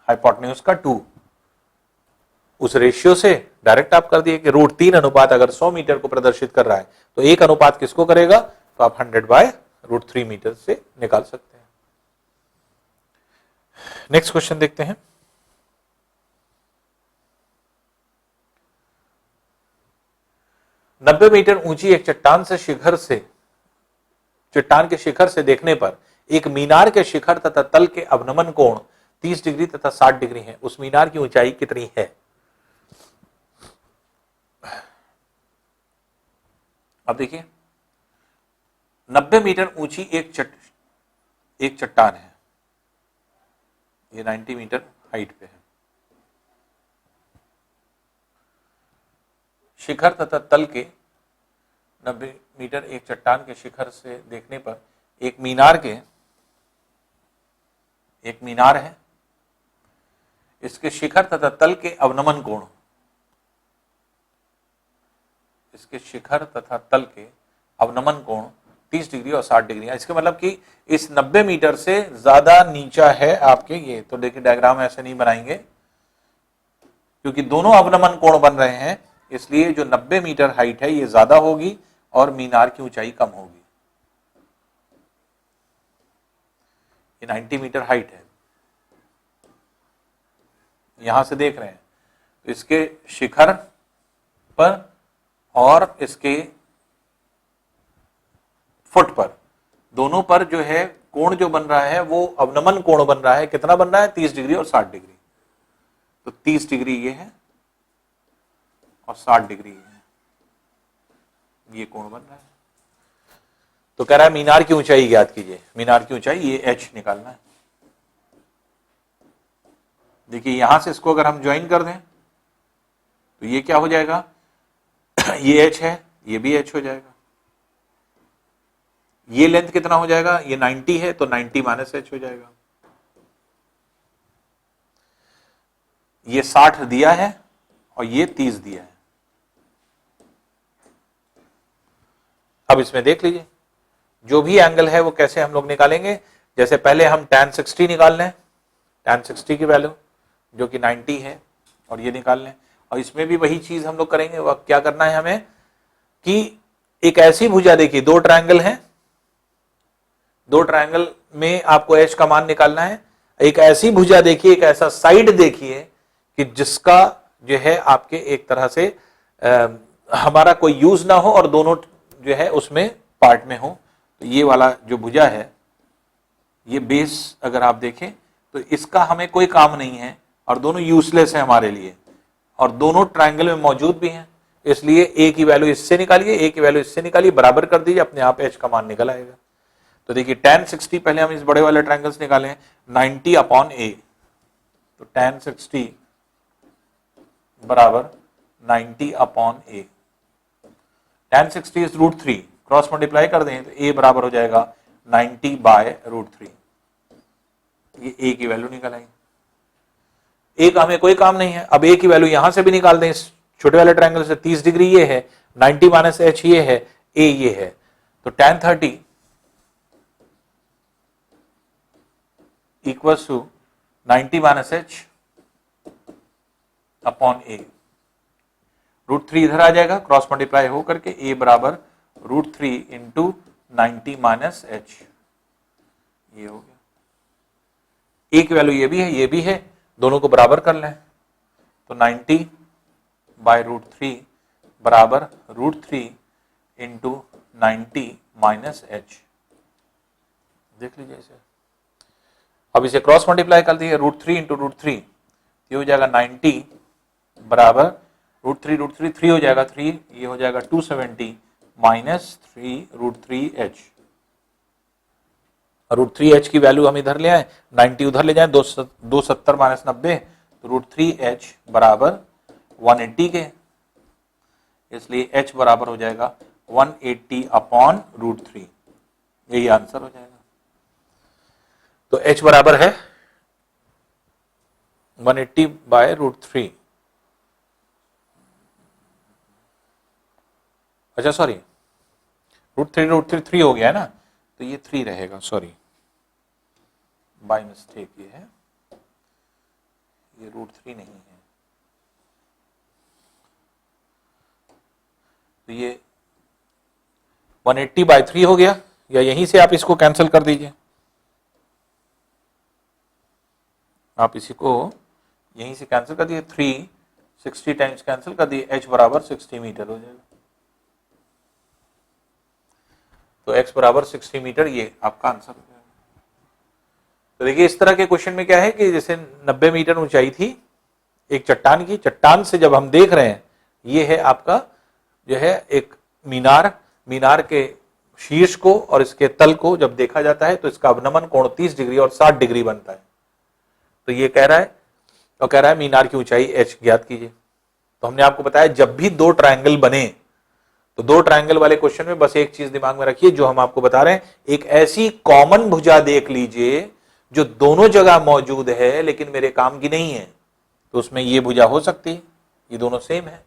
हाइपोटेन्यूज का 2, उस रेशियो से डायरेक्ट आप कर दिए कि √3 अनुपात अगर 100 मीटर को प्रदर्शित कर रहा है तो 1 अनुपात किसको करेगा, तो आप 100/√3 मीटर से निकाल सकते हैं। नेक्स्ट क्वेश्चन देखते हैं। नब्बे मीटर ऊंची एक चट्टान के शिखर से देखने पर एक मीनार के शिखर तथा तल के अवनमन कोण 30 डिग्री तथा 60 डिग्री है। उस मीनार की ऊंचाई कितनी है? अब देखिए, 90 मीटर ऊंची एक चट्टान है, ये 90 मीटर हाइट पे है। शिखर तथा तल के 90 मीटर एक चट्टान के शिखर से देखने पर एक मीनार है, इसके शिखर तथा तल के अवनमन कोण, इसके शिखर तथा तल के अवनमन कोण 30 डिग्री और 60 डिग्री है। इसका मतलब कि इस 90 मीटर से ज्यादा नीचा है आपके ये, तो देखिए डायग्राम ऐसे नहीं बनाएंगे क्योंकि दोनों अवनमन कोण बन रहे हैं, इसलिए जो 90 मीटर हाइट है ये ज्यादा होगी और मीनार की ऊंचाई कम होगी। ये 90 मीटर हाइट है, यहां से देख रहे हैं, इसके शिखर पर और इसके फुट पर, दोनों पर जो है कोण जो बन रहा है वो अवनमन कोण बन रहा है। कितना बन रहा है? 30 डिग्री और 60 डिग्री। तो 30 डिग्री ये है और 60 डिग्री ये है, ये कोण बन रहा है। तो कह रहा है मीनार की ऊंचाई ज्ञात कीजिए। मीनार की ऊंचाई ये h निकालना है। देखिए यहां से इसको अगर हम ज्वाइन कर दें तो ये क्या हो जाएगा, ये h है, ये भी h हो जाएगा। ये लेंथ कितना हो जाएगा, ये 90 है तो 90 - h हो जाएगा। ये 60 दिया है और ये 30 दिया है। अब इसमें देख लीजिए जो भी एंगल है वो कैसे हम लोग निकालेंगे। जैसे पहले हम tan 60 निकाल लें, tan 60 की वैल्यू जो कि 90 है, और ये निकाल लें। और इसमें भी वही चीज हम लोग करेंगे। वह क्या करना है हमें कि एक ऐसी भुजा, देखिए दो ट्रायंगल हैं, दो ट्रायंगल में आपको h का मान निकालना है। एक ऐसी भुजा देखिए, एक ऐसा साइड देखिए कि जिसका जो है आपके एक तरह से हमारा कोई यूज ना हो और दोनों जो है उसमें पार्ट में हो। तो ये वाला जो भुजा है, ये बेस अगर आप देखें तो इसका हमें कोई काम नहीं है और दोनों यूजलेस है हमारे लिए, और दोनों ट्रायंगल में मौजूद भी हैं। इसलिए ए की वैल्यू इससे निकालिए, ए की वैल्यू इससे निकालिए, बराबर कर दीजिए, अपने आप h का मान निकल आएगा। तो देखिए tan 60 पहले हम इस बड़े वाले ट्रायंगल से निकाले हैं 90/a, तो tan 60 बराबर 90/a। tan 60 is √3, cross multiply कर दें तो a बराबर हो जाएगा 90/√3। ये a की वैल्यू निकल आई। a का हमें कोई काम नहीं है। अब a की वैल्यू यहां से भी निकाल दें, इस छोटे वाले ट्रायंगल से 30 डिग्री ये है, 90 - h ये है, a ये है। तो tan 30 इक्वल्स टू 90 - h/a। √3 इधर आ जाएगा, क्रॉस मल्टीप्लाई हो करके a बराबर √3 इंटू 90 - h, ये हो गया। a की वैल्यू ये भी है, ये भी है, दोनों को बराबर कर लें तो 90/√3 बराबर √3 इंटू 90 - h। देख लीजिए इसे। अब इसे क्रॉस मल्टीप्लाई कर दिए, √3 इंटू √3, ये हो जाएगा 90 बराबर √3 3 हो जाएगा 3, ये हो जाएगा 270 माइनस 3 √3h। √3h की वैल्यू हम इधर ले आए, 90 उधर ले जाए, 270 - 90, तो √3h बराबर 180 के, इसलिए h बराबर हो जाएगा 180/√3। यही आंसर हो जाएगा। तो h बराबर है 180/√3। अच्छा सॉरी, √3 हो गया है ना, तो ये 3 रहेगा, सॉरी बाय मिस्टेक ये है, ये √3 नहीं है, तो ये 180/3 हो गया, या यहीं से आप इसको कैंसिल कर दीजिए, आप इसी को यहीं से कैंसिल कर दिए, 360 टाइम्स कैंसिल कर दिए, h बराबर 60 मीटर हो जाएगा। तो x बराबर 60 मीटर, ये आपका आंसर हो जाएगा। तो देखिए इस तरह के क्वेश्चन में क्या है कि जैसे 90 मीटर ऊंचाई थी एक चट्टान की, चट्टान से जब हम देख रहे हैं, ये है आपका जो है एक मीनार, मीनार के शीर्ष को और इसके तल को जब देखा जाता है तो इसका अवनमन कोण 30 डिग्री और 60 डिग्री बनता है। तो ये कह रहा है, और कह रहा है मीनार की ऊंचाई h ज्ञात कीजिए। तो हमने आपको बताया जब भी दो ट्रायंगल बने तो दो ट्रायंगल वाले क्वेश्चन में बस एक चीज दिमाग में रखिए, जो हम आपको बता रहे हैं, एक ऐसी कॉमन भुजा देख लीजिए जो दोनों जगह मौजूद है लेकिन मेरे काम की नहीं है। तो उसमें ये भुजा हो सकती है, ये दोनों सेम है,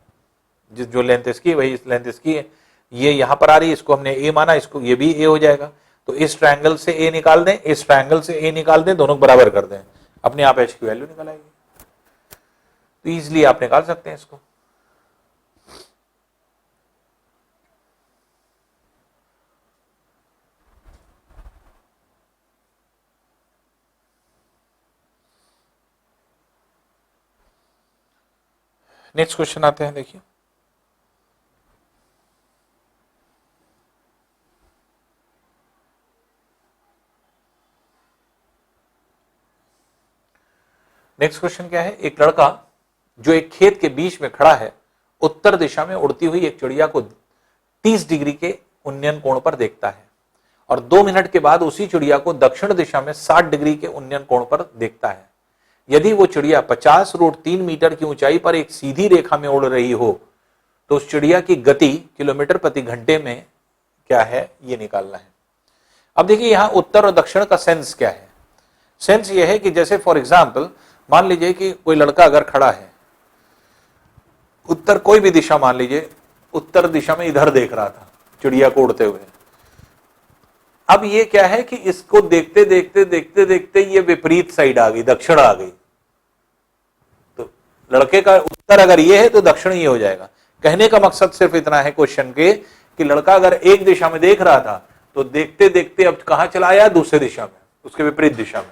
जिस जो लेंथ इसकी वही लेंथ इसकी है, ये यहां पर आ रही है, इसको हमने ए माना, इसको ये भी ए हो जाएगा। तो इस ट्रायंगल से ए निकाल दें, इस ट्रायंगल से ए निकाल दें, दोनों बराबर कर दें, अपने आप एच की वैल्यू निकल आएगी। तो इजीली आप निकाल सकते हैं इसको। नेक्स्ट क्वेश्चन आते हैं, देखिए नेक्स्ट क्वेश्चन क्या है, एक लड़का जो एक खेत के बीच में खड़ा है उत्तर दिशा में उड़ती हुई एक चिड़िया को 30 डिग्री के उन्नयन कोण पर देखता है और 2 मिनट के बाद उसी चिड़िया को दक्षिण दिशा में 60 डिग्री के उन्नयन कोण पर देखता है। यदि वो चिड़िया 50√3 मीटर की ऊंचाई पर एक सीधी रेखा में उड़ रही हो तो उस चिड़िया की गति किलोमीटर प्रति घंटे में क्या है, ये निकालना है। अब देखिए यहां उत्तर और दक्षिण का सेंस क्या है। सेंस ये है कि जैसे फॉर एग्जाम्पल मान लीजिए कि कोई लड़का अगर खड़ा है उत्तर, कोई भी दिशा मान लीजिए, उत्तर दिशा में इधर देख रहा था चिड़िया को उड़ते हुए। अब ये क्या है कि इसको देखते देखते देखते देखते ये विपरीत साइड आ गई, दक्षिण आ गई। तो लड़के का उत्तर अगर ये है तो दक्षिण ये हो जाएगा। कहने का मकसद सिर्फ इतना है क्वेश्चन के कि लड़का अगर एक दिशा में देख रहा था तो देखते देखते अब कहां चला आया, दूसरे दिशा में, उसके विपरीत दिशा में।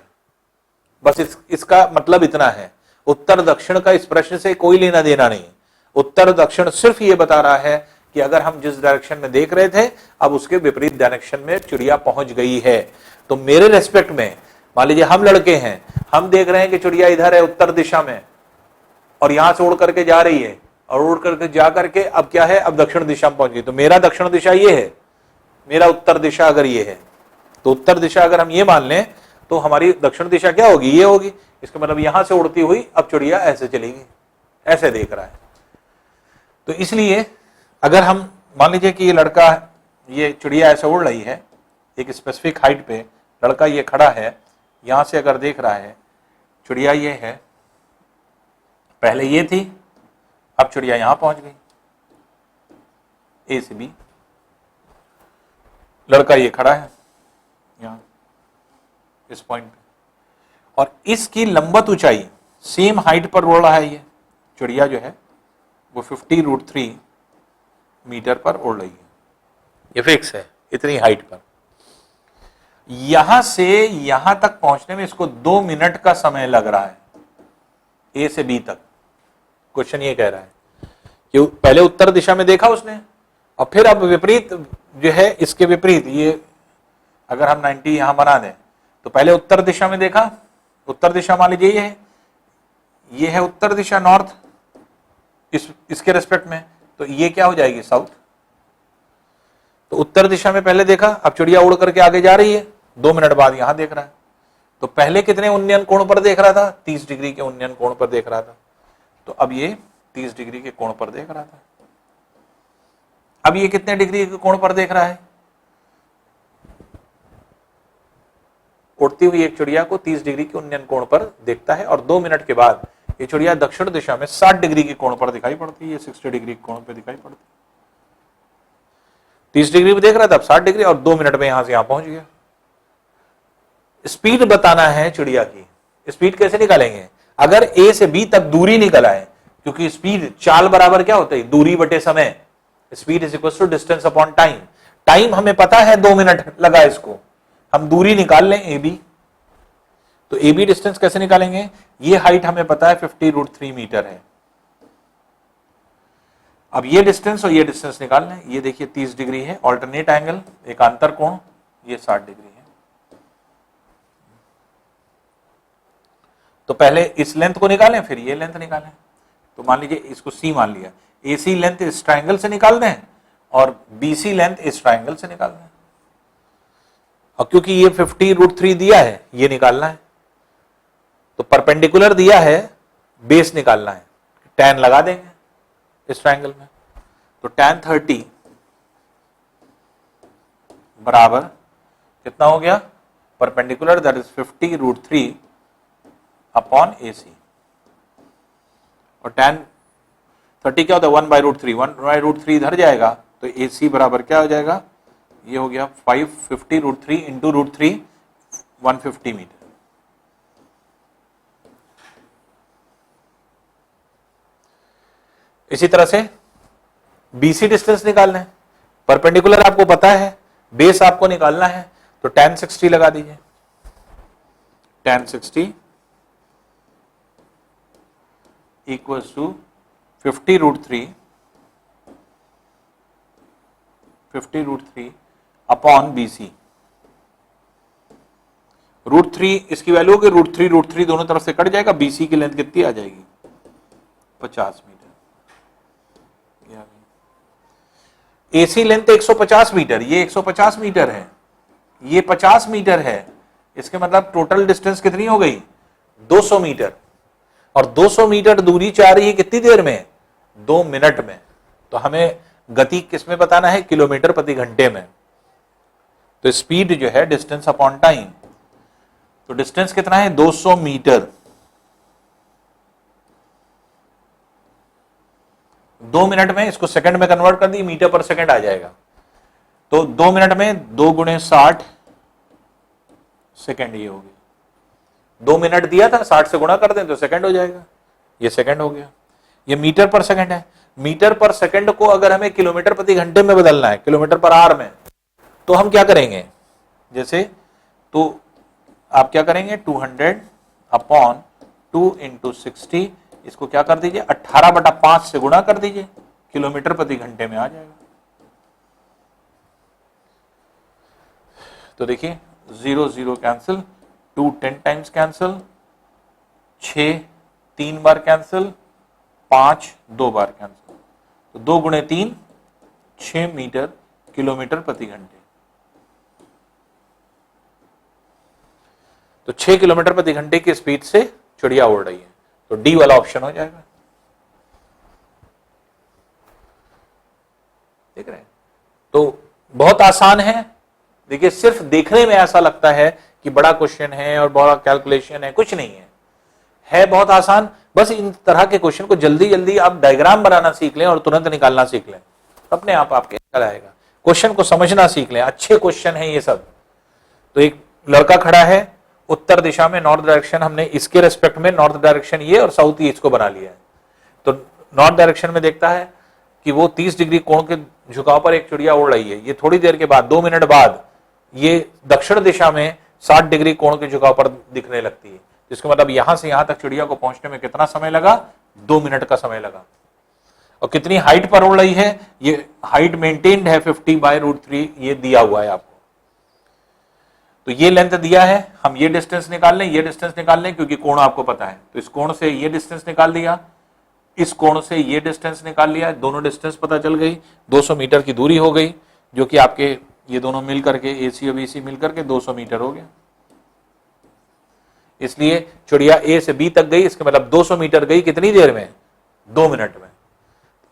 बस इसका मतलब इतना है। उत्तर दक्षिण का इस प्रश्न से कोई लेना देना नहीं। उत्तर दक्षिण सिर्फ ये बता रहा है कि अगर हम जिस डायरेक्शन में देख रहे थे अब उसके विपरीत डायरेक्शन में चिड़िया पहुंच गई है। तो मेरे रेस्पेक्ट में मान लीजिए हम लड़के हैं, हम देख रहे हैं कि चिड़िया इधर है उत्तर दिशा में और यहां से उड़ करके जा रही है और उड़ करके जा करके अब क्या है, अब दक्षिण दिशा में पहुंच गई। तो मेरा दक्षिण दिशा ये है, मेरा उत्तर दिशा अगर ये है तो उत्तर दिशा अगर हम ये मान लें तो हमारी दक्षिण दिशा क्या होगी, ये होगी। इसका मतलब यहां से उड़ती हुई अब चिड़िया ऐसे चलेगी, ऐसे देख रहा है। तो इसलिए अगर हम मान लीजिए कि ये लड़का, ये चिड़िया ऐसे उड़ रही है एक स्पेसिफिक हाइट पे, लड़का ये खड़ा है, यहां से अगर देख रहा है चिड़िया ये है, पहले ये थी, अब चिड़िया यहां पहुंच गई ए से बी, लड़का ये खड़ा है यहां इस पॉइंट पे और इसकी लंबवत ऊंचाई सेम हाइट पर उड़ रहा है। ये चिड़िया जो है वो 50√3 मीटर पर उड़ रही है, ये फिक्स है इतनी हाइट पर। यहां से यहां तक पहुंचने में इसको 2 मिनट का समय लग रहा है ए से बी तक। क्वेश्चन ये कह रहा है कि पहले उत्तर दिशा में देखा उसने और फिर अब विपरीत जो है, इसके विपरीत, ये अगर हम 90 यहां बना दें तो पहले उत्तर दिशा में देखा, उत्तर दिशा मान लीजिए ये है उत्तर दिशा, नॉर्थ, इसके रेस्पेक्ट में, तो ये क्या हो जाएगी, साउथ। तो उत्तर दिशा में पहले देखा, अब चिड़िया उड़ करके आगे जा रही है, 2 मिनट बाद यहां देख रहा है। तो पहले कितने उन्नयन कोण पर देख रहा था, 30 डिग्री के उन्नयन कोण पर देख रहा था, तो अब ये 30 डिग्री के कोण पर देख रहा था। अब ये कितने डिग्री के कोण पर देख रहा है, उड़ती हुई एक चिड़िया को 30 डिग्री के उन्नयन कोण पर देखता है और 2 मिनट के बाद ये चिड़िया दक्षिण दिशा में 60 डिग्री के कोण पर दिखाई पड़ती है, ये 60 डिग्री के कोण पर दिखाई पड़ती है। 30 डिग्री पे देख रहा था, अब 60 डिग्री, और 2 मिनट में यहां से यहां पहुंच गया। स्पीड बताना है चिड़िया की। स्पीड कैसे निकालेंगे? अगर ए से बी तक दूरी निकल आए, क्योंकि स्पीड चाल बराबर क्या होता है? दूरी बटे समय। Speed is equal to distance upon time. Time हमें पता है 2 मिनट लगा इसको, हम दूरी निकाल लें ए बी। तो ए बी डिस्टेंस कैसे निकालेंगे? ये हाइट हमें पता है 50√3 मीटर है। अब ये डिस्टेंस और ये डिस्टेंस निकाल लें। ये देखिए 30 डिग्री है, ऑल्टरनेट एंगल, एक अंतर कोण, ये 60 डिग्री है। तो पहले इस लेंथ को निकालें, फिर ये लेंथ निकालें। तो मान लीजिए इसको सी मान लिया, AC लेंथ इस ट्राइंगल से निकाल दें और BC लेंथ इस ट्राइंगल से निकाल दें। और क्योंकि ये 50√3 दिया है, ये निकालना है, तो परपेंडिकुलर दिया है, बेस निकालना है, tan लगा देंगे इस ट्राइंगल में। तो tan 30 बराबर कितना हो गया? Perpendicular that is 50√3 upon AC। और tan 30 क्या होता है? 1/√3, 1/√3 इधर जाएगा, तो AC बराबर क्या हो जाएगा? ये हो गया 550√3 इंटू √3, 150 मीटर। इसी तरह से BC डिस्टेंस निकालना है, परपेंडिकुलर आपको पता है, बेस आपको निकालना है, तो tan 60 लगा दीजिए। tan 60 equals to 50√3 upon BC। √3 इसकी वैल्यू होगी, √3 दोनों तरफ से कट जाएगा, BC की लेंथ कितनी आ जाएगी? 50 मीटर। AC लेंथ 150 मीटर, ये 150 मीटर है, ये 50 मीटर है। इसके मतलब टोटल डिस्टेंस कितनी हो गई? 200 मीटर। और 200 मीटर दूरी चाह रही है कितनी देर में? 2 मिनट में। तो हमें गति किसमें बताना है? किलोमीटर प्रति घंटे में। तो स्पीड जो है डिस्टेंस अपॉन टाइम, तो डिस्टेंस कितना है? 200 मीटर। 2 मिनट में इसको सेकंड में कन्वर्ट कर दी, मीटर पर सेकंड आ जाएगा। तो 2 मिनट में 2 × 60 सेकंड ये हो गया। 2 मिनट दिया था, 60 से गुणा कर दें तो सेकंड हो जाएगा, ये सेकंड हो गया। ये मीटर पर सेकंड है। मीटर पर सेकंड को अगर हमें किलोमीटर प्रति घंटे में बदलना है, किलोमीटर पर आवर में, तो हम क्या करेंगे? जैसे तो आप क्या करेंगे? 200 अपॉन 2 × 60, इसको क्या कर दीजिए? 18/5 से गुणा कर दीजिए, किलोमीटर प्रति घंटे में आ जाएगा। तो देखिए 0 0 कैंसिल, 2 10 टाइम्स कैंसिल, 6 3 बार कैंसिल, 5 2 बार कैंसिल। तो 2 × 3 6 मीटर किलोमीटर प्रति घंटे। तो 6 किलोमीटर प्रति घंटे की स्पीड से चिड़िया उड़ रही है, तो डी वाला ऑप्शन हो जाएगा। देख रहे हैं? तो बहुत आसान है। देखिए सिर्फ देखने में ऐसा लगता है कि बड़ा क्वेश्चन है और बड़ा कैलकुलेशन है, कुछ नहीं है बहुत आसान। बस इन तरह के क्वेश्चन को जल्दी जल्दी आप डायग्राम बनाना सीख लें और तुरंत निकालना सीख लें, अपने आप आपके निकल आएगा। क्वेश्चन को समझना सीख लें, अच्छे क्वेश्चन है ये सब। तो एक लड़का खड़ा है उत्तर दिशा में, नॉर्थ डायरेक्शन, हमने इसके रेस्पेक्ट में नॉर्थ डायरेक्शन ये और साउथ ईस्ट को बना लिया है। तो नॉर्थ डायरेक्शन में देखता है कि वो 30 डिग्री कोण के झुकाव पर एक चिड़िया उड़ रही है। ये थोड़ी देर के बाद 2 मिनट बाद ये दक्षिण दिशा में 60 डिग्री कोण के झुकाव पर दिखने लगती है। जिसका मतलब यहां से यहां तक चिड़िया को पहुंचने में कितना समय लगा? 2 मिनट का समय लगा। और कितनी हाइट पर उड़ रही है? ये हाइट मेंटेन्ड है 50/√3, ये दिया हुआ है आपको। तो ये लेंथ दिया है, हम ये डिस्टेंस निकाल लें, ये डिस्टेंस निकाल लें, क्योंकि कोण आपको पता है। तो इस कोण से ये डिस्टेंस निकाल दिया, इस कोण से ये डिस्टेंस निकाल लिया, दोनों डिस्टेंस पता चल गई। 200 मीटर की दूरी हो गई, जो कि आपके ये दोनों मिल करके AC और BC मिल करके 200 मीटर हो गया। इसलिए चिड़िया A से B तक गई, इसके मतलब 200 मीटर गई कितनी देर में? 2 मिनट में।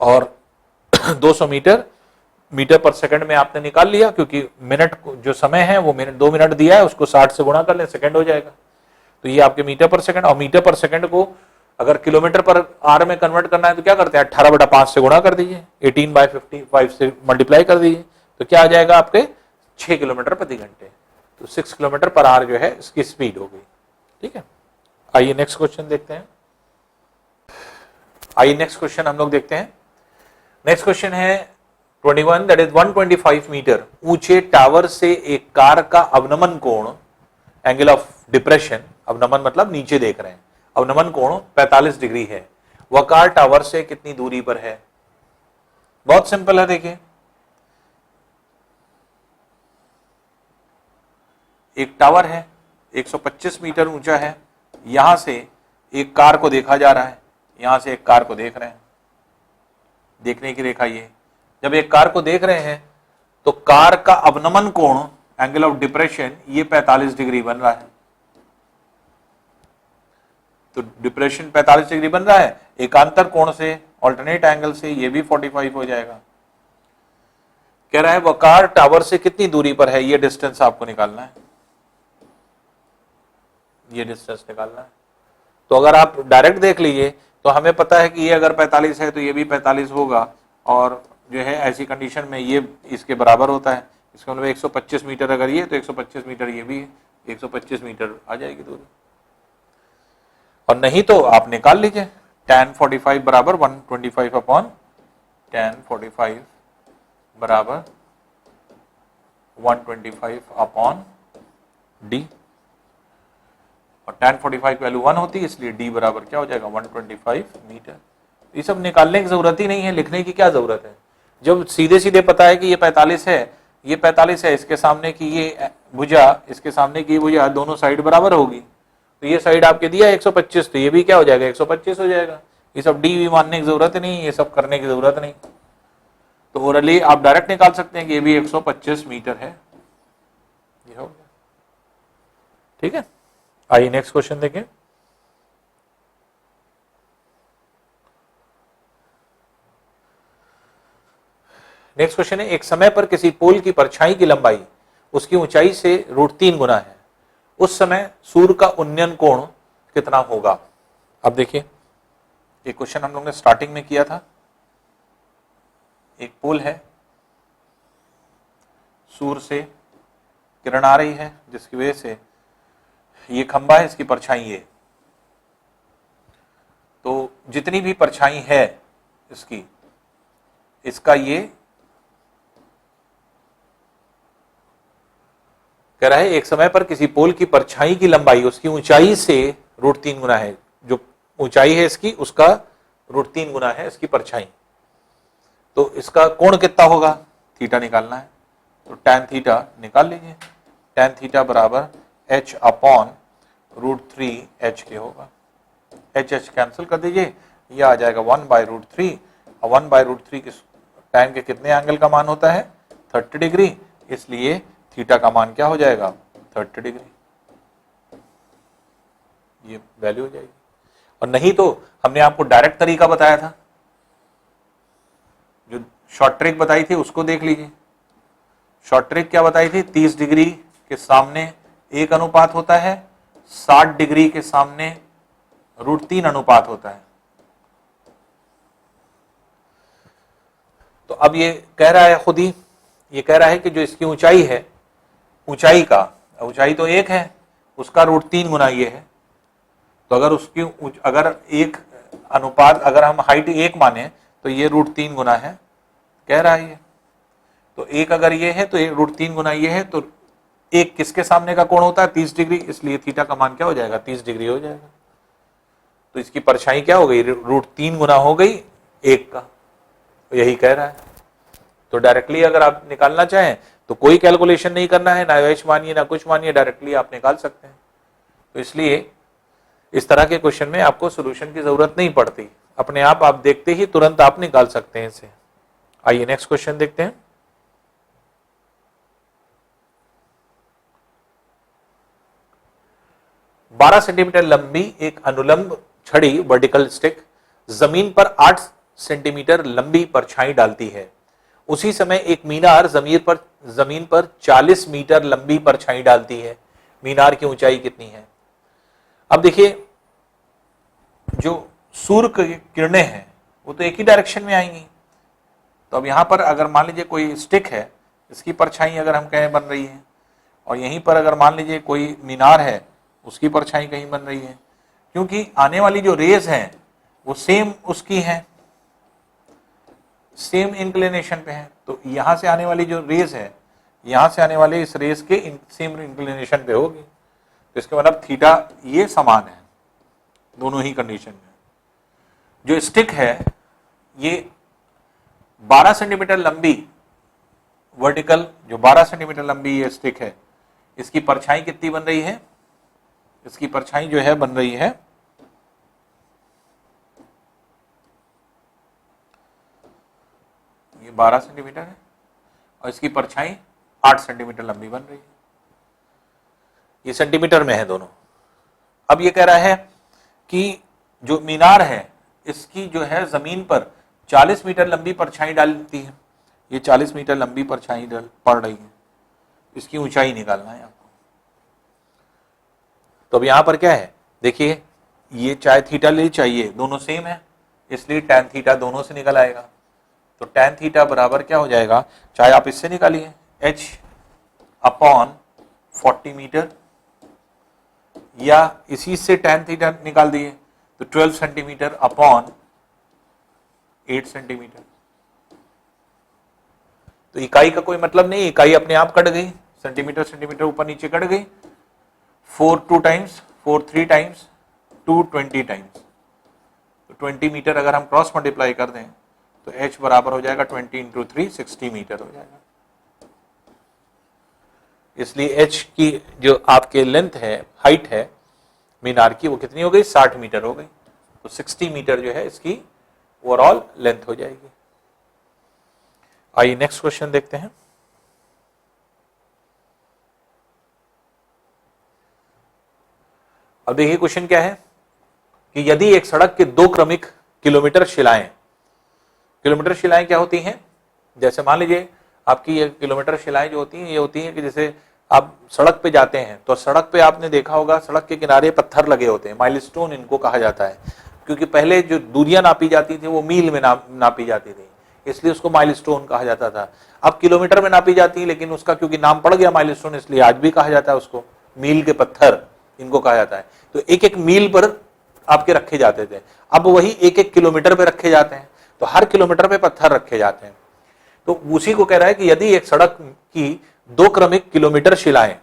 और 200 मीटर मीटर पर सेकंड में आपने निकाल लिया, क्योंकि मिनट जो समय है वो मिनट 2 मिनट दिया है, उसको 60 से गुणा कर लें, सेकंड हो जाएगा। तो ये आपके मीटर पर सेकंड, और मीटर पर सेकंड को अगर किलोमीटर पर आर में कन्वर्ट करना है तो क्या करते हैं, 18/5 से गुणा कर दीजिए, 18/55 से मल्टीप्लाई कर दीजिए, तो क्या आ जाएगा आपके 6 किलोमीटर प्रति घंटे। तो 6 किलोमीटर पर आवर जो है इसकी स्पीड हो गई। ठीक है, आइए नेक्स्ट क्वेश्चन देखते हैं। आइए नेक्स्ट क्वेश्चन हम लोग देखते हैं। नेक्स्ट क्वेश्चन है 21, दैट इज 125 मीटर ऊंचे टावर से एक कार का अवनमन कोण, एंगल ऑफ डिप्रेशन, अवनमन मतलब नीचे देख रहे हैं, अवनमन कोण 45 डिग्री है। वह कार टावर से कितनी दूरी पर है? बहुत सिंपल है, देखिए एक टावर है 125 मीटर ऊंचा है, यहां से एक कार को देखा जा रहा है, यहां से एक कार को देख रहे हैं, देखने की रेखा ये, जब एक कार को देख रहे हैं तो कार का अवनमन कोण, एंगल ऑफ डिप्रेशन, ये 45 डिग्री बन रहा है। तो डिप्रेशन 45 डिग्री बन रहा है, एकांतर कोण से, ऑल्टरनेट एंगल से ये भी 45 हो जाएगा। कह रहा है वह कार टावर से कितनी दूरी पर है, ये डिस्टेंस आपको निकालना है, ये डिस्टेंस निकालना है। तो अगर आप डायरेक्ट देख लीजिए तो हमें पता है कि ये अगर 45 है तो ये भी 45 होगा, और जो है ऐसी कंडीशन में ये इसके बराबर होता है, इसका मतलब 125 मीटर अगर ये, तो 125 मीटर ये भी है, 125 मीटर आ जाएगी दूरी। और नहीं तो आप निकाल लीजिए, tan 45 बराबर 125 अपॉन tan 45 बराबर 125 अपॉन डी, और tan 45 की वैल्यू 1 होती है, इसलिए d बराबर क्या हो जाएगा 125 मीटर। ये सब निकालने की जरूरत ही नहीं है, लिखने की क्या जरूरत है, जब सीधे सीधे पता है कि ये 45 है, ये 45 है, इसके सामने की ये भुजा, इसके सामने की भुजा, दोनों साइड बराबर होगी, तो ये साइड आपके दिया 125, तो ये भी क्या हो जाएगा 125 हो जाएगा। ये सब डी वी मानने की जरूरत नहीं, ये सब करने की जरूरत नहीं, तो ओरली आप डायरेक्ट निकाल सकते हैं कि ये भी 125 मीटर है, ये हो गया। ठीक है, आइए नेक्स्ट क्वेश्चन देखें। नेक्स्ट क्वेश्चन है, एक समय पर किसी पोल की परछाई की लंबाई उसकी ऊंचाई से √3 गुना है, उस समय सूर्य का उन्नयन कोण कितना होगा? अब देखिए, एक क्वेश्चन हम लोग ने स्टार्टिंग में किया था, एक पोल है, सूर्य से किरण आ रही है जिसकी वजह से ये खंबा है, इसकी परछाई ये, तो जितनी भी परछाई है इसकी, इसका ये कह रहा है एक समय पर किसी पोल की परछाई की लंबाई उसकी ऊंचाई से √3 गुना है, जो ऊंचाई है इसकी उसका √3 गुना है इसकी परछाई, तो इसका कोण कितना होगा, थीटा निकालना है, तो tan थीटा निकाल लीजिए, tan थीटा बराबर h अपॉन √3h के होगा, h कैंसिल कर दीजिए, यह आ जाएगा 1/√3, और 1/√3 के tan के कितने एंगल का मान होता है 30 डिग्री, इसलिए थीटा का मान क्या हो जाएगा 30 डिग्री, ये वैल्यू हो जाएगी। और नहीं तो हमने आपको डायरेक्ट तरीका बताया था, जो शॉर्ट ट्रिक बताई थी उसको देख लीजिए। शॉर्ट ट्रिक क्या बताई थी, 30 डिग्री के सामने 1 अनुपात होता है, 60 डिग्री के सामने √3 अनुपात होता है। तो अब ये कह रहा है खुद ही, ये कह रहा है कि जो इसकी ऊंचाई है, ऊंचाई तो 1 है, उसका √3 गुना ये है, तो अगर उसकी अगर एक अनुपात, अगर हम हाइट 1 माने तो ये √3 गुना है, कह रहा है ये, तो 1 अगर ये है तो √3 गुना ये है, तो 1 किसके सामने का कोण होता है 30 डिग्री, इसलिए थीटा का मान क्या हो जाएगा 30 डिग्री हो जाएगा। तो इसकी परछाई क्या हो गई, √3 गुना हो गई 1 का, तो यही कह रहा है। तो डायरेक्टली अगर आप निकालना चाहें तो कोई कैलकुलेशन नहीं करना है, ना h मानिए ना कुछ मानिए, डायरेक्टली आप निकाल सकते हैं। तो इसलिए इस तरह के क्वेश्चन में आपको सॉल्यूशन की जरूरत नहीं पड़ती, अपने आप देखते ही तुरंत आप निकाल सकते हैं इसे। आइए नेक्स्ट क्वेश्चन देखते हैं। बारह सेंटीमीटर लंबी एक अनुलंब छड़ी वर्टिकल स्टिक जमीन पर 8 सेंटीमीटर लंबी परछाई डालती है, उसी समय एक मीनार जमीन पर 40 मीटर लंबी परछाई डालती है। मीनार की ऊंचाई कितनी है? अब देखिए, जो सूर्य की किरणें हैं वो तो एक ही डायरेक्शन में आएंगी। तो अब यहां पर अगर मान लीजिए कोई स्टिक है, इसकी परछाई अगर हम कहें बन रही है, और यहीं पर अगर मान लीजिए कोई मीनार है, उसकी परछाई कहीं बन रही है, क्योंकि आने वाली जो रेज हैं वो सेम उसकी है, सेम इंक्लिनेशन पे है। तो यहां से आने वाली जो रेज है, यहां से आने वाले इस रेज के सेम इंक्लिनेशन पे होगी। तो इसके मतलब थीटा ये समान है दोनों ही कंडीशन में। जो स्टिक है ये 12 सेंटीमीटर लंबी वर्टिकल, जो 12 सेंटीमीटर लंबी ये स्टिक है, इसकी परछाई कितनी बन रही है? इसकी परछाई जो है बन रही है 12 सेंटीमीटर है, और इसकी परछाई 8 सेंटीमीटर लंबी बन रही है। ये सेंटीमीटर में है दोनों। अब ये कह रहा है कि जो मीनार है इसकी जो है जमीन पर 40 मीटर लंबी परछाई डालती है। ये 40 मीटर लंबी परछाई पड़ रही है, इसकी ऊंचाई निकालना है आपको। तो अब यहां पर क्या है, देखिए ये चाहे थीटा ले चाहिए, दोनों सेम है, इसलिए टैन थीटा दोनों से निकल आएगा। तो टैन थीटा बराबर क्या हो जाएगा, चाहे आप इससे निकालिए h अपॉन 40 मीटर, या इसी से टैन थीटा निकाल दिए तो 12 सेंटीमीटर अपॉन 8 सेंटीमीटर। तो इकाई का कोई मतलब नहीं, इकाई अपने आप कट गई, सेंटीमीटर सेंटीमीटर ऊपर नीचे कट गई। 4 2 टाइम्स 4 3 टाइम्स 2 20 टाइम्स, तो 20 मीटर अगर हम क्रॉस मल्टीप्लाई कर दें तो h बराबर हो जाएगा 20 इंटू 3 60 मीटर हो जाएगा। इसलिए h की जो आपके लेंथ है, हाइट है मीनार की, वो कितनी हो गई, 60 मीटर हो गई। तो 60 मीटर जो है इसकी ओवरऑल लेंथ हो जाएगी। आइए नेक्स्ट क्वेश्चन देखते हैं। अब देखिए क्वेश्चन क्या है कि यदि एक सड़क के 2 क्रमिक किलोमीटर शिलाएं क्या होती हैं, जैसे मान लीजिए आपकी ये किलोमीटर शिलाएं जो होती हैं, ये होती हैं कि जैसे आप सड़क पे जाते हैं तो सड़क पे आपने देखा होगा सड़क के किनारे पत्थर लगे होते हैं, माइलस्टोन इनको कहा जाता है, क्योंकि पहले जो दूरियां नापी जाती थी वो मील में नापी जाती थी, इसलिए उसको माइलस्टोन कहा जाता था। अब किलोमीटर में नापी जाती है, लेकिन उसका क्योंकि नाम पड़ गया माइलस्टोन, इसलिए आज भी कहा जाता है उसको, मील के पत्थर इनको कहा जाता है। तो एक एक मील पर आपके रखे जाते थे, अब वही एक एक किलोमीटर पे रखे जाते हैं, तो हर किलोमीटर पे पत्थर रखे जाते हैं। तो उसी को कह रहा है कि यदि एक सड़क की 2 क्रमिक किलोमीटर शिलाएं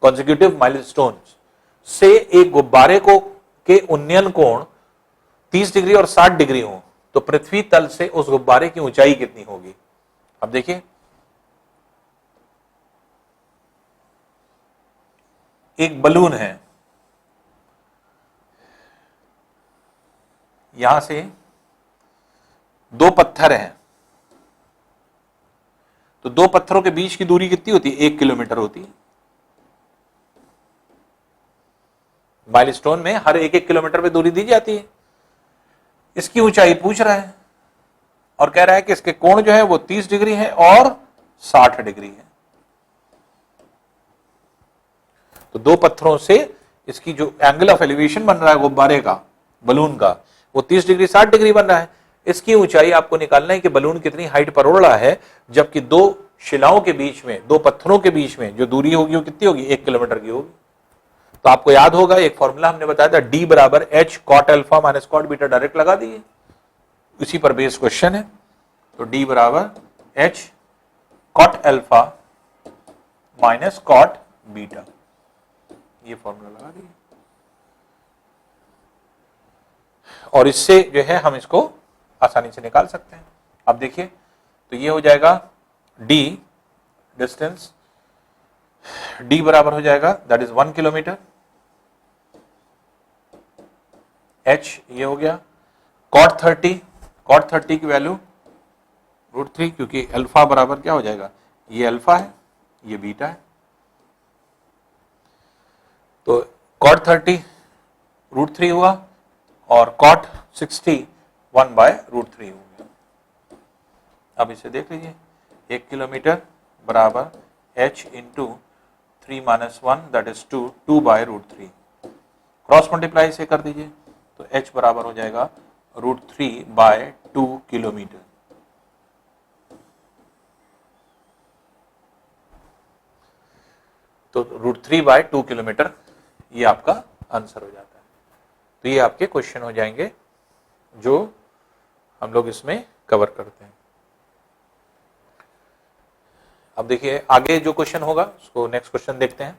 कॉन्जिक्यूटिव माइलस्टोन से एक गुब्बारे को के उन्नयन कोण 30 डिग्री और 60 डिग्री हो, तो पृथ्वी तल से उस गुब्बारे की ऊंचाई कितनी होगी। अब देखिए एक बलून है, यहां से 2 पत्थर हैं, तो 2 पत्थरों के बीच की दूरी कितनी होती है, 1 किलोमीटर होती है। माइलस्टोन में हर 1-1 किलोमीटर पे दूरी दी जाती है। इसकी ऊंचाई पूछ रहा है और कह रहा है कि इसके कोण जो है वो 30 डिग्री है और 60 डिग्री है। तो 2 पत्थरों से इसकी जो एंगल ऑफ एलिवेशन बन रहा है गुब्बारे का, बलून का, वो 30 डिग्री 60 डिग्री बन रहा है। इसकी ऊंचाई आपको निकालना है कि बलून कितनी हाइट पर उड़ रहा है, जबकि 2 शिलाओं के बीच में, 2 पत्थरों के बीच में जो दूरी होगी वो कितनी होगी, 1 किलोमीटर की होगी। तो आपको याद होगा एक फॉर्मूला हमने बताया था, D बराबर H cot alpha minus cot beta, direct लगा दिए, इसी पर बेस क्वेश्चन है। तो D बराबर H cot alpha minus cot beta, ये फॉर्मूला लगा दिए, और इससे जो है हम इसको आसानी से निकाल सकते हैं। अब देखिए तो ये हो जाएगा D डिस्टेंस, D बराबर हो जाएगा दैट इज 1 किलोमीटर, H ये हो गया cot 30 की वैल्यू √3, क्योंकि अल्फा बराबर क्या हो जाएगा, ये अल्फा है ये बीटा है, तो cot 30 √3 हुआ और cot 60 1/√3 हो गया। अब इसे देख लीजिए, 1 किलोमीटर बराबर h into 3 minus 1 that is 2 by √3। Cross multiply से कर दीजिए तो h बराबर हो जाएगा √3 बाय 2 किलोमीटर। तो √3 बाय 2 किलोमीटर ये आपका आंसर हो जाता है। तो ये आपके क्वेश्चन हो जाएंगे जो हम लोग इसमें कवर करते हैं। अब देखिए आगे जो क्वेश्चन होगा उसको नेक्स्ट क्वेश्चन देखते हैं।